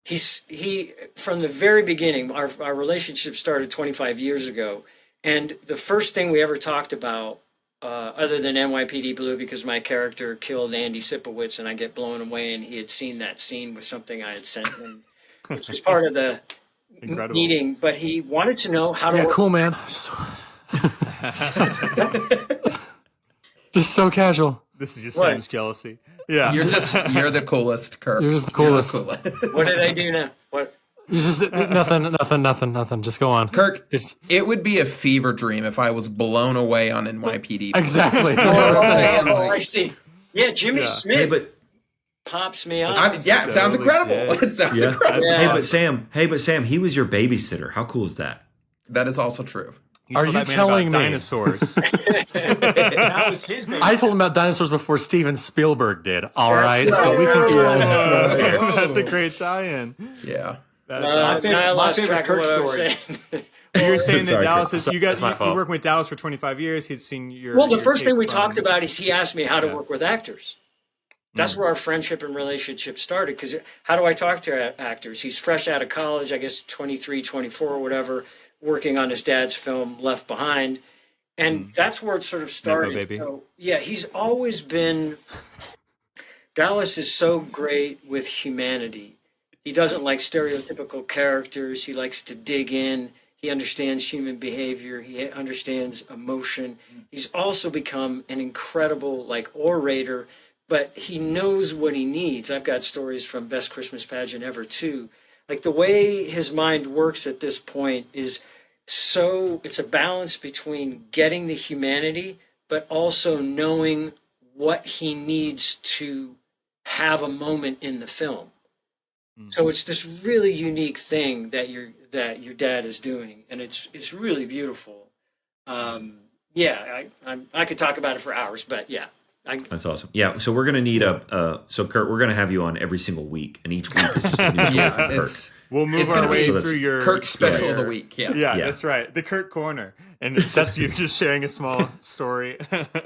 He from the very beginning. Our relationship started 25 years ago, and the first thing we ever talked about, other than NYPD Blue, because my character killed Andy Sipowicz, and I get blown away, and he had seen that scene with something I had sent him, which was part of the meeting. But he wanted to know how to. Yeah, work. cool, man. Just so casual. This is just Sam's jealousy. Yeah. You're the coolest, Kirk. You're just the coolest. What did I do now? What? You just nothing. Just go on, Kirk. It would be a fever dream if I was blown away on NYPD. Exactly. I see. Yeah, Jimmy Smith pops me up. It sounds incredible. It sounds incredible. Yeah. Hey, but Sam, he was your babysitter. How cool is that? That is also true. Are you telling me dinosaurs? That was his baby. I told him about dinosaurs before Steven Spielberg did. All right, so we can. That's a great tie-in. Yeah. I lost track of what I was saying. You were saying that Sorry, Dallas Kirk. is you guys. my You're fault. working with Dallas for 25 years. He's seen your. Well, the your first thing take we from- talked about is he asked me how to work with actors. That's where our friendship and relationship started. Because how do I talk to actors? He's fresh out of college, I guess 23, 24 or whatever, working on his dad's film Left Behind. And that's where it sort of started. Nepo baby. So, yeah, he's always been... Dallas is so great with humanity. He doesn't like stereotypical characters. He likes to dig in. He understands human behavior. He understands emotion. He's also become an incredible orator, but he knows what he needs. I've got stories from Best Christmas Pageant Ever too. The way his mind works at this point is it's a balance between getting the humanity, but also knowing what he needs to have a moment in the film. So it's this really unique thing that your dad is doing, and it's really beautiful. I could talk about it for hours, but yeah. That's awesome. Yeah, so we're gonna need so Kurt, we're gonna have you on every single week, and each week is just a new story from Kirk. We'll move It's our gonna way be through your Kirk's special of the week. Yeah, that's right. The Kirk Corner. And it's just you just sharing a small story.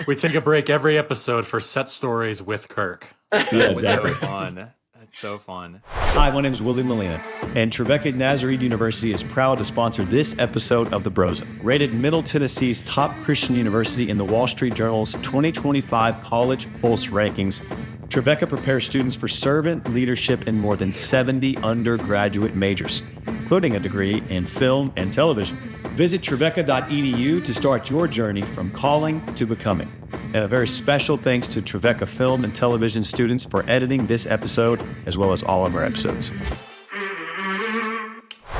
We take a break every episode for set stories with Kirk. Yeah, exactly. So fun. That's so fun. Hi, my name is Willie Mellina, and Trevecca Nazarene University is proud to sponsor this episode of The Brosen, rated Middle Tennessee's top Christian university in the Wall Street Journal's 2025 College Pulse rankings. Trevecca prepares students for servant leadership in more than 70 undergraduate majors, including a degree in film and television. Visit trevecca.edu to start your journey from calling to becoming. And a very special thanks to Trevecca film and television students for editing this episode, as well as all of our episodes.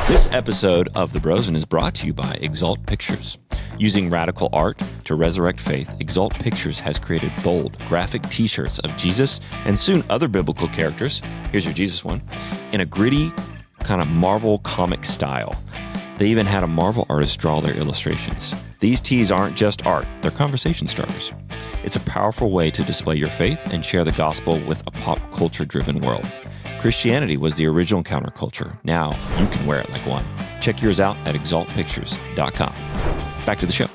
This episode of The Brosen is brought to you by Exalt Pictures. Using radical art to resurrect faith, Exalt Pictures has created bold, graphic t-shirts of Jesus and soon other biblical characters, here's your Jesus one, in a gritty kind of Marvel comic style. They even had a Marvel artist draw their illustrations. These tees aren't just art, they're conversation starters. It's a powerful way to display your faith and share the gospel with a pop culture-driven world. Christianity was the original counterculture. Now you can wear it like one. Check yours out at exaltpictures.com. Back to the show.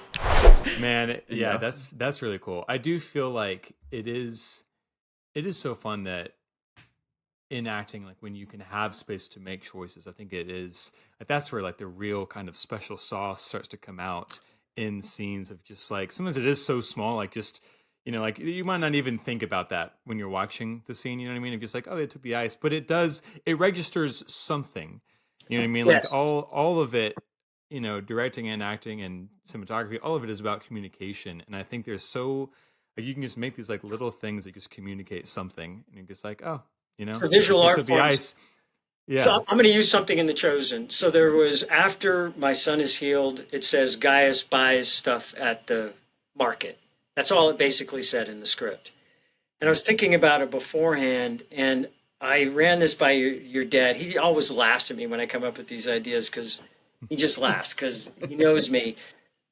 Man, yeah, that's really cool. I do feel like it is so fun that in acting, when you can have space to make choices, I think it is that's where the real kind of special sauce starts to come out in scenes of just sometimes it is so small, you might not even think about that when you're watching the scene, you know what I mean? It's just oh, they took the ice, but it registers something, you know what I mean? Yes. All of it, directing and acting and cinematography, all of it is about communication. And I think there's you can just make these little things that just communicate something, and you're just For visual art the ice. Yeah. So I'm going to use something in The Chosen. So there was, after my son is healed, it says Gaius buys stuff at the market. That's all it basically said in the script. And I was thinking about it beforehand, and I ran this by your dad. He always laughs at me when I come up with these ideas because he just laughs because he knows me.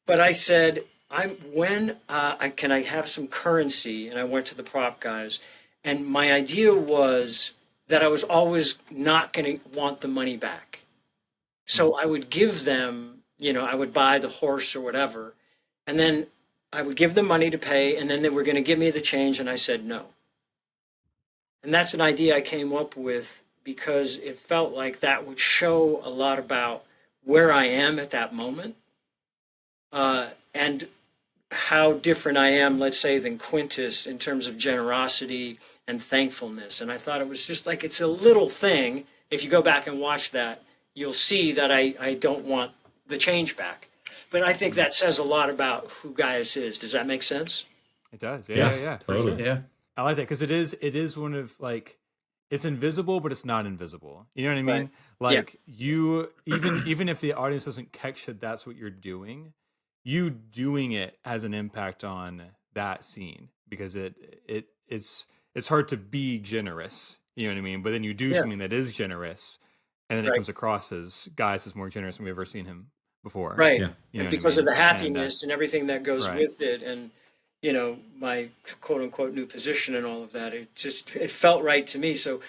But I said, can I have some currency? And I went to the prop guys. And my idea was that I was always not going to want the money back. So I would give them, I would buy the horse or whatever, and then I would give them money to pay, and then they were going to give me the change, and I said no. And that's an idea I came up with because it felt like that would show a lot about where I am at that moment, and how different I am, let's say, than Quintus in terms of generosity and thankfulness. And I thought it was just like, it's a little thing. If you go back and watch that, you'll see that I don't want the change back. But I think that says a lot about who Gaius is. Does that make sense? It does. Yeah, Yes, yeah, totally. for sure. Yeah. I like that because it is one of like, it's invisible, but it's not invisible. You know what I mean? Right. Like you, even if the audience doesn't catch that that's what you're doing, you doing it has an impact on that scene because it's hard to be generous. You know what I mean? But then you do something that is generous, and then it comes across as Gaius is more generous than we've ever seen him before. Right. Yeah. You know And because of the what I mean? happiness and everything that goes Right. with it, and my quote unquote new position and all of that, it felt right to me. So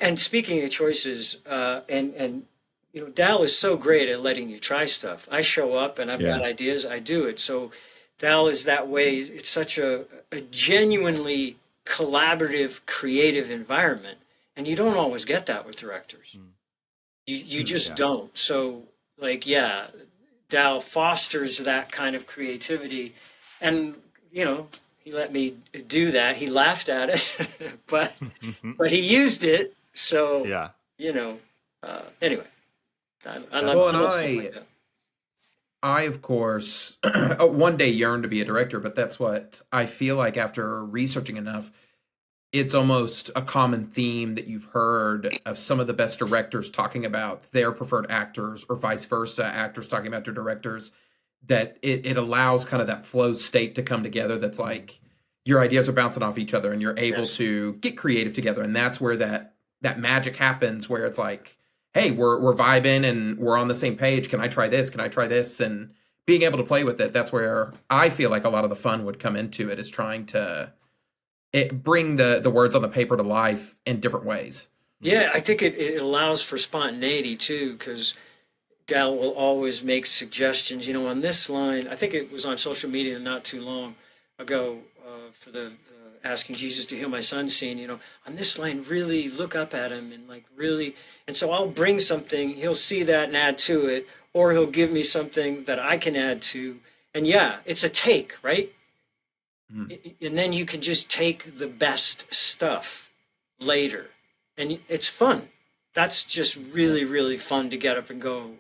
and speaking of choices, and Dal is so great at letting you try stuff. I show up and I've got ideas, I do it. So Dal is that way. It's such a genuinely collaborative, creative environment, and you don't always get that with directors. You just don't. So Dal fosters that kind of creativity, and he let me do that. He laughed at it, but he used it. So anyway, I love Well, stuff and like that. I, of course, one day yearned to be a director, but that's what I feel like after researching enough. It's almost a common theme that you've heard of some of the best directors talking about their preferred actors, or vice versa, actors talking about their directors, that it allows kind of that flow state to come together. That's like your ideas are bouncing off each other and you're able to get creative together. And that's where that magic happens, where it's like, hey, we're vibing and we're on the same page. Can I try this? Can I try this? And being able to play with it, that's where I feel like a lot of the fun would come into it, is trying to bring the words on the paper to life in different ways. Yeah, I think it allows for spontaneity too, because Dal will always make suggestions. On this line, I think it was on social media not too long ago, for the asking Jesus to heal my son scene. On this line, really look up at him and really. And so I'll bring something. He'll see that and add to it, or he'll give me something that I can add to. And it's a take, right? And then you can just take the best stuff later, and it's fun. That's just really, really fun to get up and go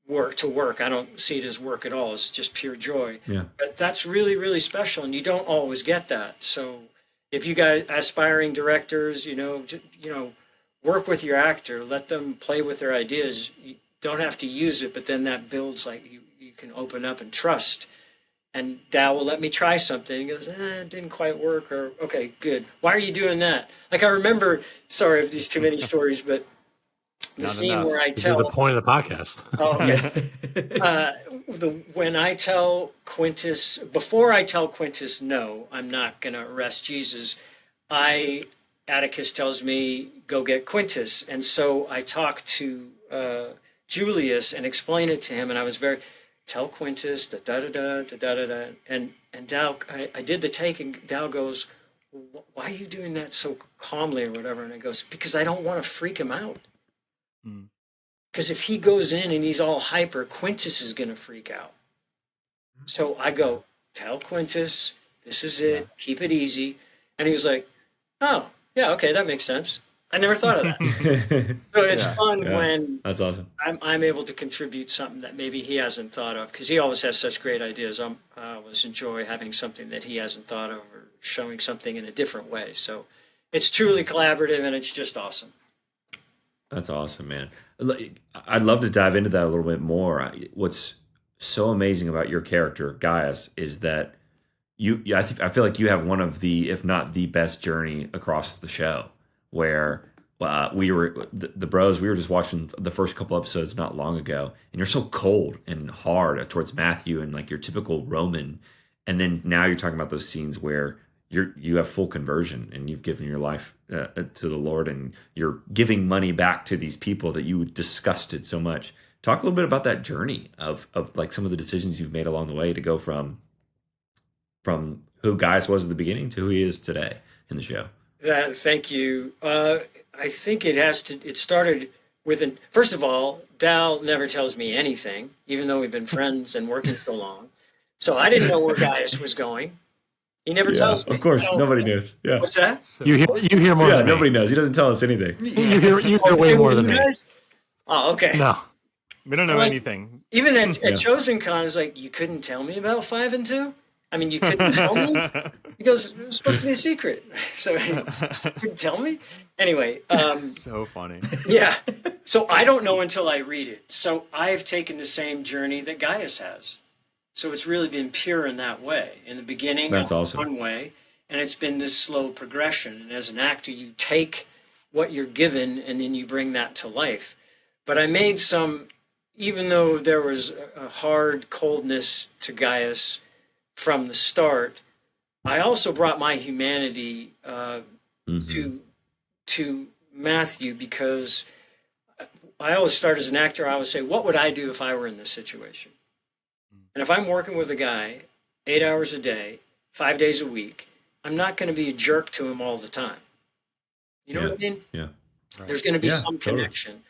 work. I don't see it as work at all. It's just pure joy. Yeah. But that's really, really special, and you don't always get that. So if you guys, aspiring directors, work with your actor, let them play with their ideas. You don't have to use it, but then that builds, you can open up and trust. And Dal will let me try something. He goes, it didn't quite work, or, okay, good. Why are you doing that? I remember, sorry if these too many stories, but the scene where I This tell... is the point of the podcast. Oh, okay. When I tell Quintus, before I tell Quintus, no, I'm not going to arrest Jesus, Atticus tells me, go get Quintus. And so I talk to Julius and explain it to him, and I was tell Quintus, da-da-da-da-da-da-da. And Dal, I did the take, and Dal goes, why are you doing that so calmly or whatever? And I goes, because I don't want to freak him out. Because if he goes in and he's all hyper, Quintus is going to freak out. So I go, tell Quintus, this is it, keep it easy. And he was like, oh, yeah, okay, that makes sense. I never thought of that. So it's fun when that's awesome. I'm able to contribute something that maybe he hasn't thought of, because he always has such great ideas. I always enjoy having something that he hasn't thought of, or showing something in a different way. So it's truly collaborative, and it's just awesome. That's awesome, man. I'd love to dive into that a little bit more. What's so amazing about your character, Gaius, is that I feel like you have one of the, if not the best journey across the show, where we were the bros. We were just watching the first couple episodes not long ago, and you're so cold and hard towards Matthew and your typical Roman, and then now you're talking about those scenes where you have full conversion and you've given your life to the Lord, and you're giving money back to these people that you disgusted so much. Talk a little bit about that journey of some of the decisions you've made along the way to go from who Gaius was at the beginning to who he is today in the show. Thank you. I think it started with, first of all, Dal never tells me anything, even though we've been friends and working so long. So I didn't know where Gaius was going. He never tells me. Of course, So, nobody knows. Yeah. what's that? You hear more than me. Nobody knows. He doesn't tell us anything. You hear way Same more with than you me. guys? Oh, okay. No. We don't know Like, anything. Even at Chosen Con, it's like, you couldn't tell me about 5 and 2? I mean, you couldn't tell me? Because it was supposed to be a secret. So you couldn't tell me? Anyway. So funny. Yeah. So I don't know until I read it. So I have taken the same journey that Gaius has. So it's really been pure in that way. In the beginning, That's awesome. one way, and it's been this slow progression. And as an actor, you take what you're given and then you bring that to life. But I made some, even though there was a hard coldness to Gaius from the start, I also brought my humanity to Matthew, because I always start as an actor. I always say, what would I do if I were in this situation? And if I'm working with a guy 8 hours a day, 5 days a week, I'm not going to be a jerk to him all the time. You know what I mean? Yeah. There's going to be some connection.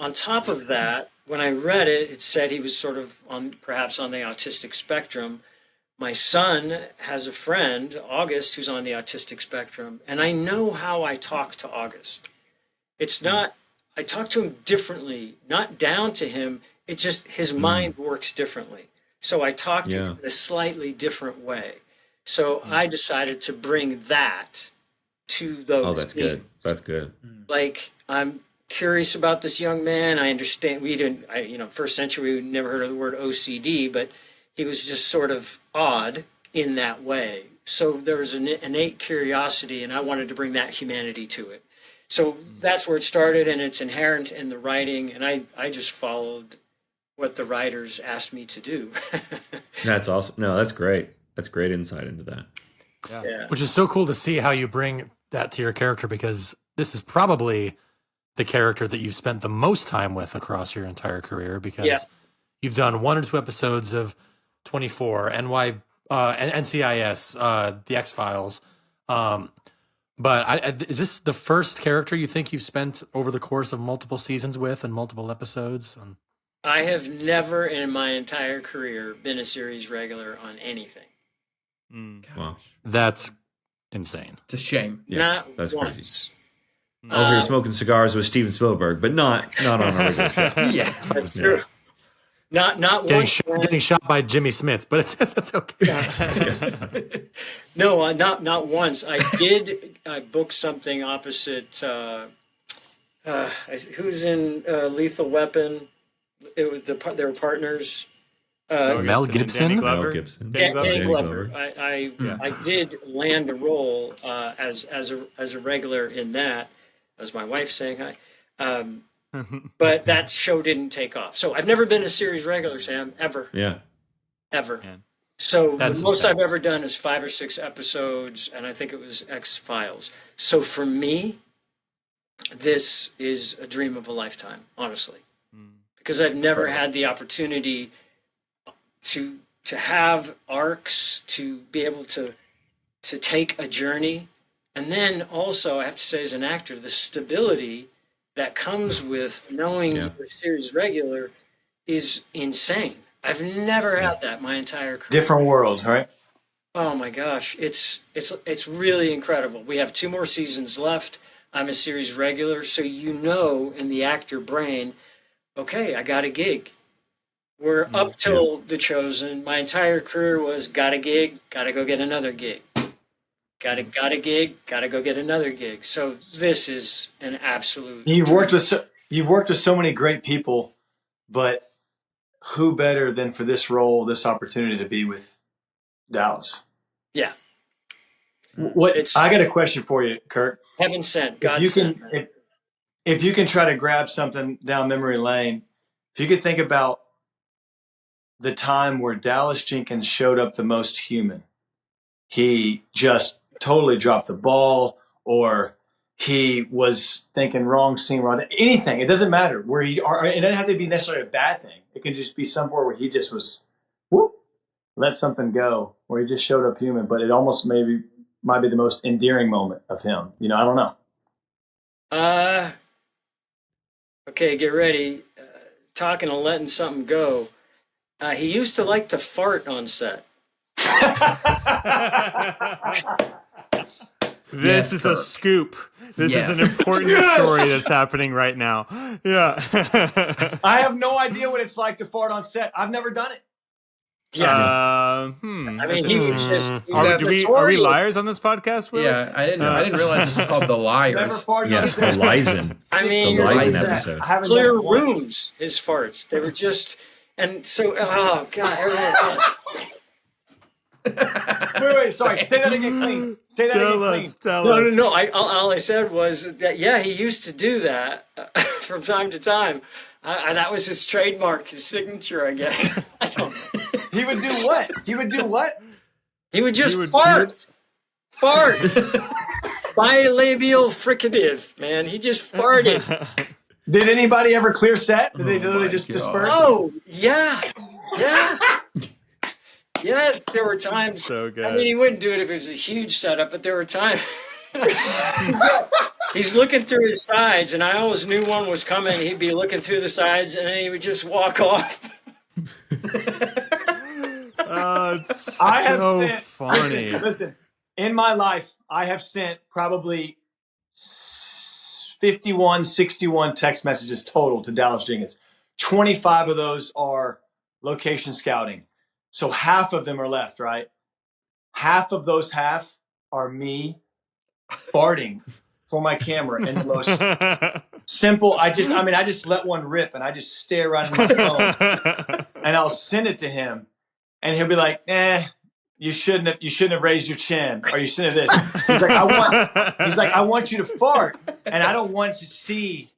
On top of that, when I read it, it said he was sort of perhaps on the autistic spectrum. My son has a friend, August, who's on the autistic spectrum, and I know how I talk to August. It's not, I talk to him differently, not down to him. It's just his mind works differently. So I talk to him in a slightly different way. So I decided to bring that to those. Oh, that's good. That's good. Like, I'm curious about this young man. I understand first century, we never heard of the word OCD, but he was just sort of odd in that way. So there was an innate curiosity, and I wanted to bring that humanity to it. So that's where it started, and it's inherent in the writing, and I just followed what the writers asked me to do. That's awesome. No, that's great. That's great insight into that. Yeah. Which is so cool to see how you bring that to your character, because this is probably the character that you've spent the most time with across your entire career, because you've done 1 or 2 episodes of 24, NCIS, The X-Files. But is this the first character you think you've spent over the course of multiple seasons with and multiple episodes? I have never in my entire career been a series regular on anything. Wow. That's insane. It's a shame. Not that's once. crazy. Over here smoking cigars with Steven Spielberg, but not on a regular show. Yeah, that's true. Not once. Getting shot by Jimmy Smits, but that's okay. No, not once. I booked something opposite. Who's in Lethal Weapon? They were partners. Mel Gibson. Danny Glover. I did land a role as a regular in that. That was my wife saying hi. But that show didn't take off. So I've never been a series regular, Sam, ever. Yeah. Ever. Yeah. So That's the most insane. I've ever done is 5 or 6 episodes, and I think it was X-Files. So for me, this is a dream of a lifetime, honestly. Because I've never had the opportunity to have arcs, to be able to take a journey. And then also, I have to say, as an actor, the stability that comes with knowing you're a series regular is insane. I've never had that my entire career. Different world, right? Oh my gosh, it's really incredible. We have 2 more seasons left. I'm a series regular, so in the actor brain, okay, I got a gig. We're up till The Chosen. My entire career was got a gig, got to go get another gig. Got a gig, got to go get another gig. So this is an absolute. You've worked with so many great people, but who better than for this role, this opportunity to be with Dallas? Yeah. I got a question for you, Kirk. Heaven sent, God sent. If you can try to grab something down memory lane, if you could think about the time where Dallas Jenkins showed up the most human, he just totally dropped the ball, or he was thinking wrong scene, wrong anything. It doesn't matter where it doesn't have to be necessarily a bad thing. It can just be somewhere where he just was, let something go, where he just showed up human. But it almost maybe might be the most endearing moment of him. You know, I don't know. Okay, get ready. Talking and letting something go. He used to like to fart on set. This is a scoop. This is an important story that's happening right now. Yeah. I have no idea what it's like to fart on set. I've never done it. Yeah. I mean, he was just. Are we liars on this podcast, Will? Yeah, I didn't realize this was called The Liars. Never farted Yeah, on the set. Lizen. I mean, The Lizen Lizen. episode. I haven't clear done it once. rooms, his farts. They were just. And so, oh, God, everyone. Wait, sorry. Say that again clean. Say that again clean. No. All I said was that, yeah, he used to do that from time to time. That was his trademark, his signature, I guess. I don't know. He would do what? He would do what? He would just fart. Fart. Bilabial fricative, man. He just farted. Did anybody ever clear set? Did they literally just disperse? Oh, yeah. Yeah. Yes, there were times. So good. I mean, he wouldn't do it if it was a huge setup, but there were times. He's looking through his sides, and I always knew one was coming. He'd be looking through the sides, and then he would just walk off. It's so funny. Listen, in my life, I have sent probably 51, 61 text messages total to Dallas Jenkins. 25 of those are location scouting. So half of them are left, right? Half of those are me farting for my camera in the most simple. I just let one rip and I just stare right in my phone and I'll send it to him and he'll be like, you shouldn't have raised your chin or you shouldn't have this. He's like, I want you to fart and I don't want to see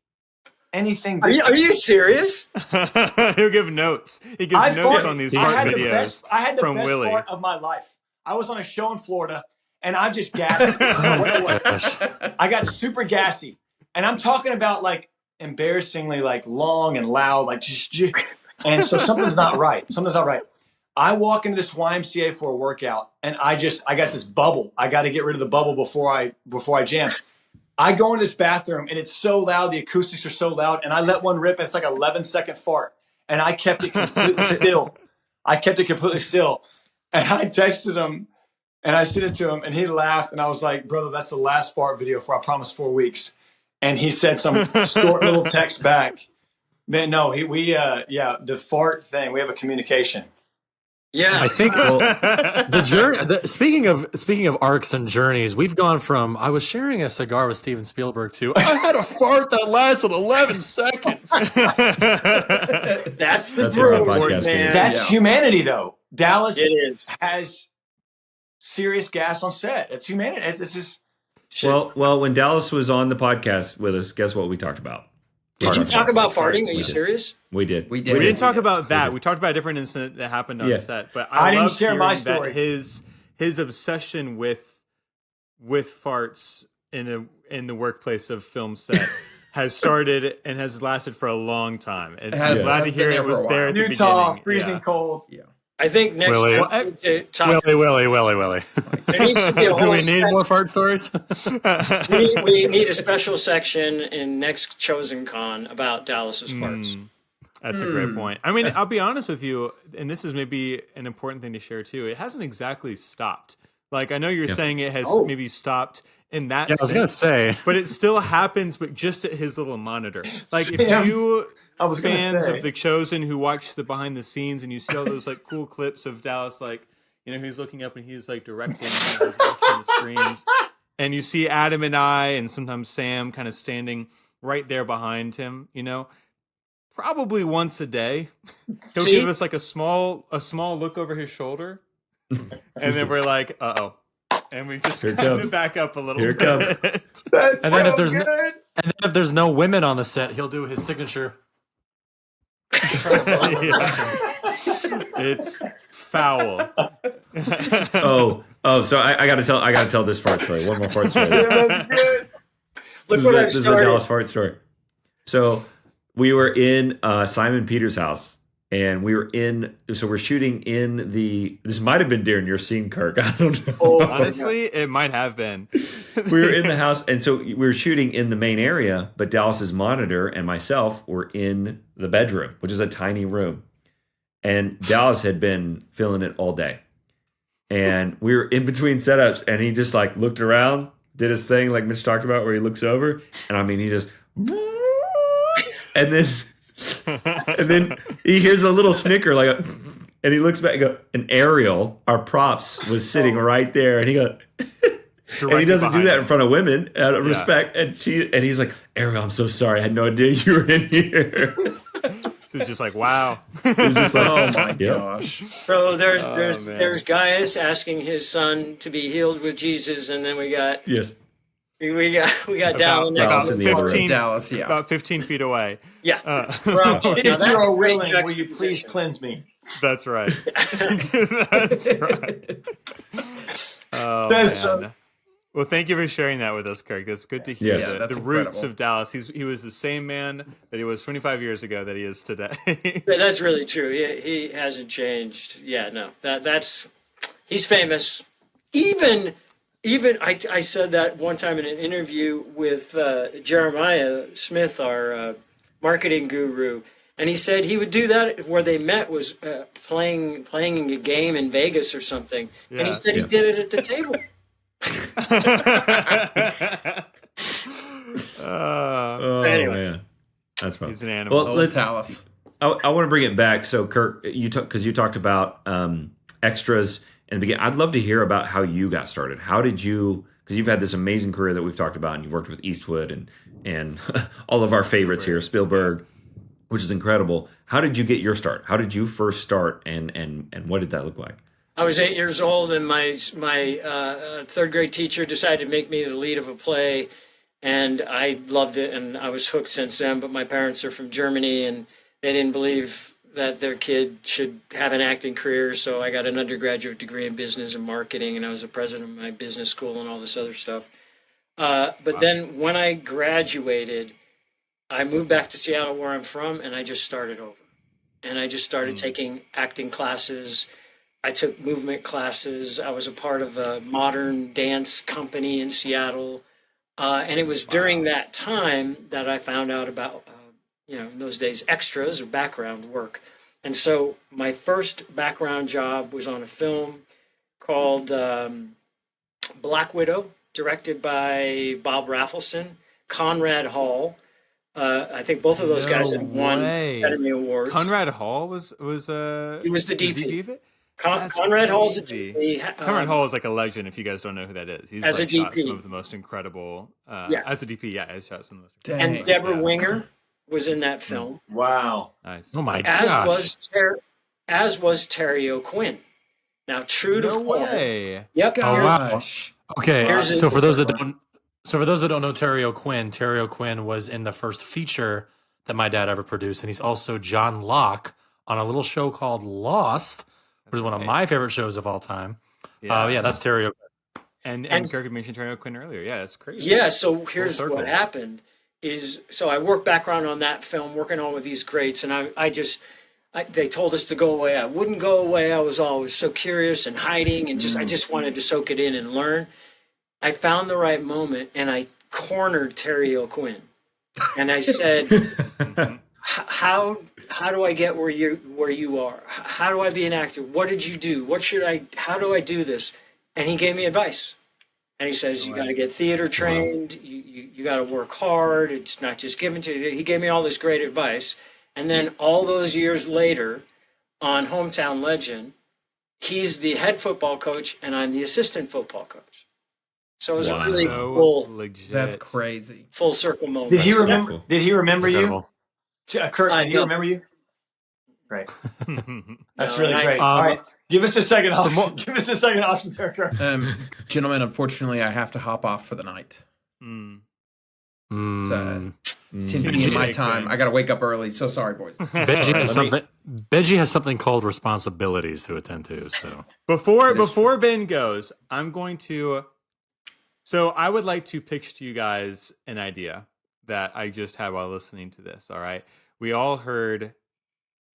anything. Are you serious? He'll give notes. He gives notes on these fart videos I had the from best Willie. fart of my life. I was on a show in Florida and I just gassed. I got super gassy. And I'm talking about like embarrassingly like long and loud, like and so something's not right. I walk into this YMCA for a workout and I got this bubble. I got to get rid of the bubble before I jam. I go into this bathroom and it's so loud, the acoustics are so loud, and I let one rip and it's like an 11-second fart. And I kept it completely still. And I texted him and I sent it to him and he laughed and I was like, brother, that's the last fart video for I promise 4 weeks. And he said some short little text back. Man, no, the fart thing, we have a communication. Yeah, I think the journey. Speaking of arcs and journeys, we've gone from I was sharing a cigar with Steven Spielberg to I had a fart that lasted 11 seconds. That's the what Bros, podcast man. is. That's humanity, though. Dallas It is. has serious gas on set. It's humanity. It's just Well, when Dallas was on the podcast with us, guess what we talked about? Did you talk about farting? Are you We did. serious? We did. We did. We didn't talk about that. We talked about a different incident that happened on set. But I didn't loved share my hearing that story. his obsession with farts in the workplace of film set has started and has lasted for a long time. And I'm glad to hear it was there at the Utah, beginning. freezing cold. Yeah. I think next Willie. time we need to talk. Willie. There needs to be a Do whole we need more fart stories? we need a special section in next Chosen Con about Dallas's farts. That's a great point. I mean, I'll be honest with you, and this is maybe an important thing to share too. It hasn't exactly stopped. Like I know you're saying it has maybe stopped in that Yeah, I was gonna say. but it still happens, but just at his little monitor. Like if you fans of The Chosen who watch the behind the scenes and you see all those like cool clips of Dallas, like, you know, he's looking up and he's like directing and he's watching the screens. And you see Adam and I and sometimes Sam kind of standing right there behind him, you know, probably once a day. He'll give us like a small look over his shoulder. And then we're like, uh-oh. And we just kind of back up a little bit. And then if there's no women on the set, he'll do his signature. It's foul. So I gotta tell this fart story. One more fart story. Look what I've This is a started. Dallas fart story. So we were in Simon Peter's house, and we're shooting in this might have been during your scene, Kirk. I don't know. Oh, Honestly, it might have been. We were in the house, and so we were shooting in the main area, but Dallas's monitor and myself were in the bedroom, which is a tiny room. And Dallas had been feeling it all day. And we were in between setups, and he just like looked around, did his thing like Mitch talked about, where he looks over, and I mean, he just, and then he hears a little snicker, and he looks back and go, and Ariel, our props, was sitting right there, and he goes, and he doesn't do that in front of women out of respect, and he's like, Ariel, I'm so sorry, I had no idea you were in here. So it's just like, wow. It's just like, Oh my gosh. So there's Gaius asking his son to be healed with Jesus, and then we got yes, we got Dallas next Dallas to in the the other door. room. Dallas, yeah. About 15 feet away. Yeah. Bravo. Now If that's you are great willing, will you please juxtaposition. cleanse me? That's right. That's right. Oh, That's man. Well, thank you for sharing that with us, Kirk. That's good to hear. Yes. Yeah, that's the roots incredible. of Dallas. He was the same man that he was 25 years ago that he is today. Yeah, that's really true. He hasn't changed. Yeah, no, that's he's famous. Even I said that one time in an interview with Jeremiah Smith, our marketing guru, and he said he would do that where they met was playing a game in Vegas or something, and he said he did it at the table. Oh Anyway. man, that's fun. He's an animal. Well, Old Dallas. I want to bring it back. So, Kirk, you talked about extras in the beginning. I'd love to hear about how you got started. How did you? Because you've had this amazing career that we've talked about, and you've worked with Eastwood and all of our favorites here, Spielberg, which is incredible. How did you get your start? How did you first start, and what did that look like? I was 8 years old, and my third grade teacher decided to make me the lead of a play, and I loved it, and I was hooked since then. But my parents are from Germany, and they didn't believe that their kid should have an acting career, so I got an undergraduate degree in business and marketing, and I was the president of my business school and all this other stuff. But then when I graduated, I moved back to Seattle, where I'm from, and I just started over. And I just started taking acting classes. I took movement classes. I was a part of a modern dance company in Seattle. And it was during that time that I found out about, in those days, extras or background work. And so my first background job was on a film called Black Widow, directed by Bob Raffleson, Conrad Hall. I think both of those guys had won Academy Awards. Conrad Hall was He was the DP. of it? Conrad Hall's a crazy. DP. Conrad Hall is like a legend if you guys don't know who that is. He's As a like shot DP. some of the most incredible Yeah. as a DP, he's shot some of the most Dang. And Deborah Winger was in that film, Wow. nice. Oh my as gosh. was Terry O'Quinn. Now, true to No form. way. Yep. Oh, here's- wow. Gosh. Okay, Here's so a- for those that don't know Terry O'Quinn was in the first feature that my dad ever produced, and he's also John Locke on a little show called Lost, which is one of my favorite shows of all time. Yeah, that's Terry O'Quinn. And Kirk had mentioned Terry O'Quinn earlier. Yeah, that's crazy. Yeah, so here's circle. what happened so I worked background on that film, working on with these greats, and they told us to go away. I wouldn't go away. I was always so curious and hiding, and I just wanted to soak it in and learn. I found the right moment, and I cornered Terry O'Quinn, and I said, "How do I get where you are? How do I be an actor? What did you do? How do I do this?" And he gave me advice. And he says, you got to get theater trained. You got to work hard. It's not just given to you. He gave me all this great advice. And then all those years later on Hometown Legend, he's the head football coach and I'm the assistant football coach. So it was a really So cool, legit. That's crazy. full circle moment. Did he remember? cool. Did he remember you? Incredible. Kirk, I did he know. remember you? Great. That's No, really and I- great. All right, give us a second option. Give us a second option there, Kirk. Gentlemen, unfortunately, I have to hop off for the night. It's 10 p.m. my time. I got to wake up early. So sorry, boys. Benji has something called responsibilities to attend to. So Before Ben goes, I'm going to. So I would like to pitch to you guys an idea that I just had while listening to this. All right, we all heard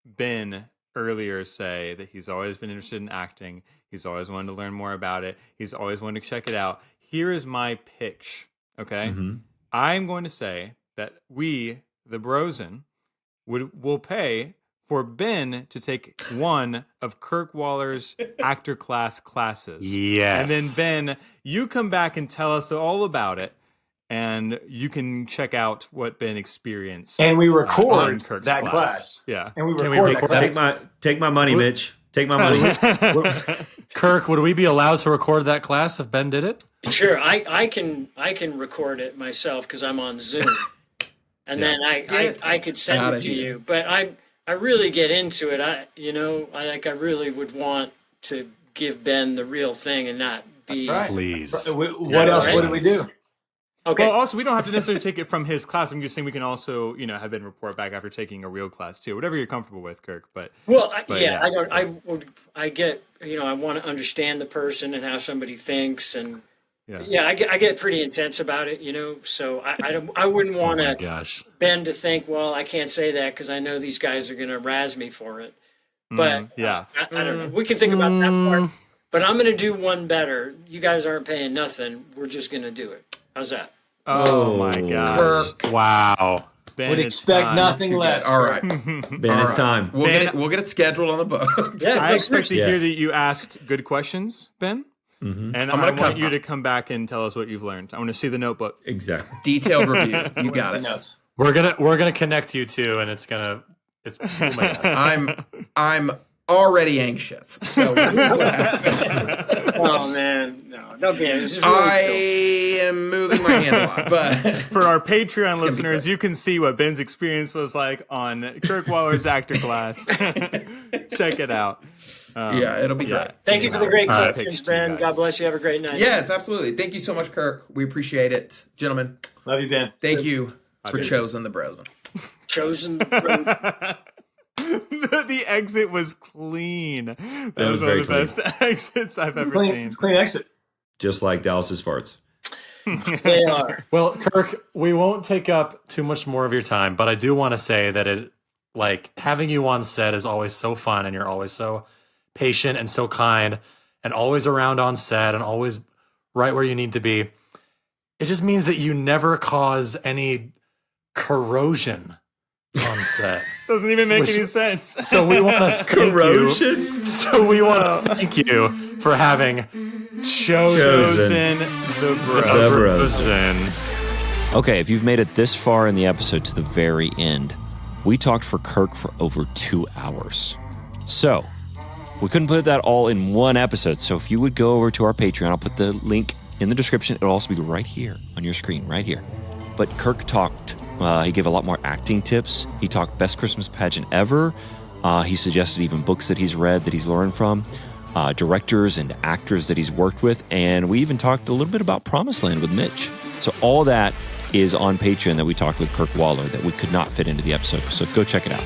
Ben earlier say that he's always been interested in acting. He's always wanted to learn more about it. He's always wanted to check it out. Here is my pitch, okay? Mm-hmm. I'm going to say that we, the Brosen, will pay for Ben to take one of Kirk Waller's actor class classes. Yes. And then, Ben, you come back and tell us all about it. And you can check out what Ben experienced. And we record in Kirk's that class. Yeah. And we Can we record that record- class. Take my money, Mitch. Take my money. Kirk, would we be allowed to record that class if Ben did it? Sure, I can record it myself because I'm on Zoom, and then I could send outta it to here. you. But I really get into it. I really would want to give Ben the real thing and not be. Right. Please. What else would we do? Okay. Well, also, we don't have to necessarily take it from his class. I'm just saying we can also, have Ben report back after taking a real class too. Whatever you're comfortable with, Kirk. But I get. I want to understand the person and how somebody thinks, and yeah. I get pretty intense about it. So I wouldn't want Oh my gosh. Ben to think, well, I can't say that because I know these guys are going to razz me for it. But yeah. I don't know. We can think about that part. But I'm going to do one better. You guys aren't paying nothing. We're just going to do it. How's that? Oh my gosh. Kirk. Wow. Ben, Would it's expect time. nothing less. All right. Ben, All it's right. time. We'll get it scheduled on the boat. Yeah, I expect to Yes. hear that you asked good questions, Ben. Mm-hmm. And I'm I gonna want come- you to come back and tell us what you've learned. I want to see the notebook. Exactly. Detailed review. You got Wednesday it. notes. We're gonna connect you two, and it's oh my God. I'm already anxious. So we'll see what happens. Oh man, no, don't be. This is really I chill. am moving my hand a lot, but For our Patreon be listeners, great. you can see what Ben's experience was like on Kirk Waller's actor class. Check it out. yeah, it'll be great. Thank you for the great All right. questions, Picks to you Ben. guys. God bless you. Have a great night. Yes, absolutely. Thank you so much, Kirk. We appreciate it, gentlemen. Love you, Ben. Thank you for Chosen the Brosen. Chosen the Brosen. The exit was clean. That was was one of the very best exits I've ever Clean, seen. clean exit. Just like Dallas's farts. They are. Well, Kirk, we won't take up too much more of your time, but I do want to say that having you on set is always so fun, and you're always so patient and so kind, and always around on set, and always right where you need to be. It just means that you never cause any corrosion on set. Doesn't even make Which- any sense. So we want to Corrosion? So we want to thank you for having chosen the The Brosen. Okay, if you've made it this far in the episode to the very end, we talked for Kirk for over 2 hours. So, we couldn't put that all in one episode. So if you would go over to our Patreon, I'll put the link in the description. It'll also be right here on your screen, right here. But Kirk talked, he gave a lot more acting tips. He talked best Christmas pageant ever. He suggested even books that he's read, that he's learned from, directors and actors that he's worked with. And we even talked a little bit about Promised Land with Mitch. So all that is on Patreon that we talked with Kirk Woller that we could not fit into the episode. So go check it out.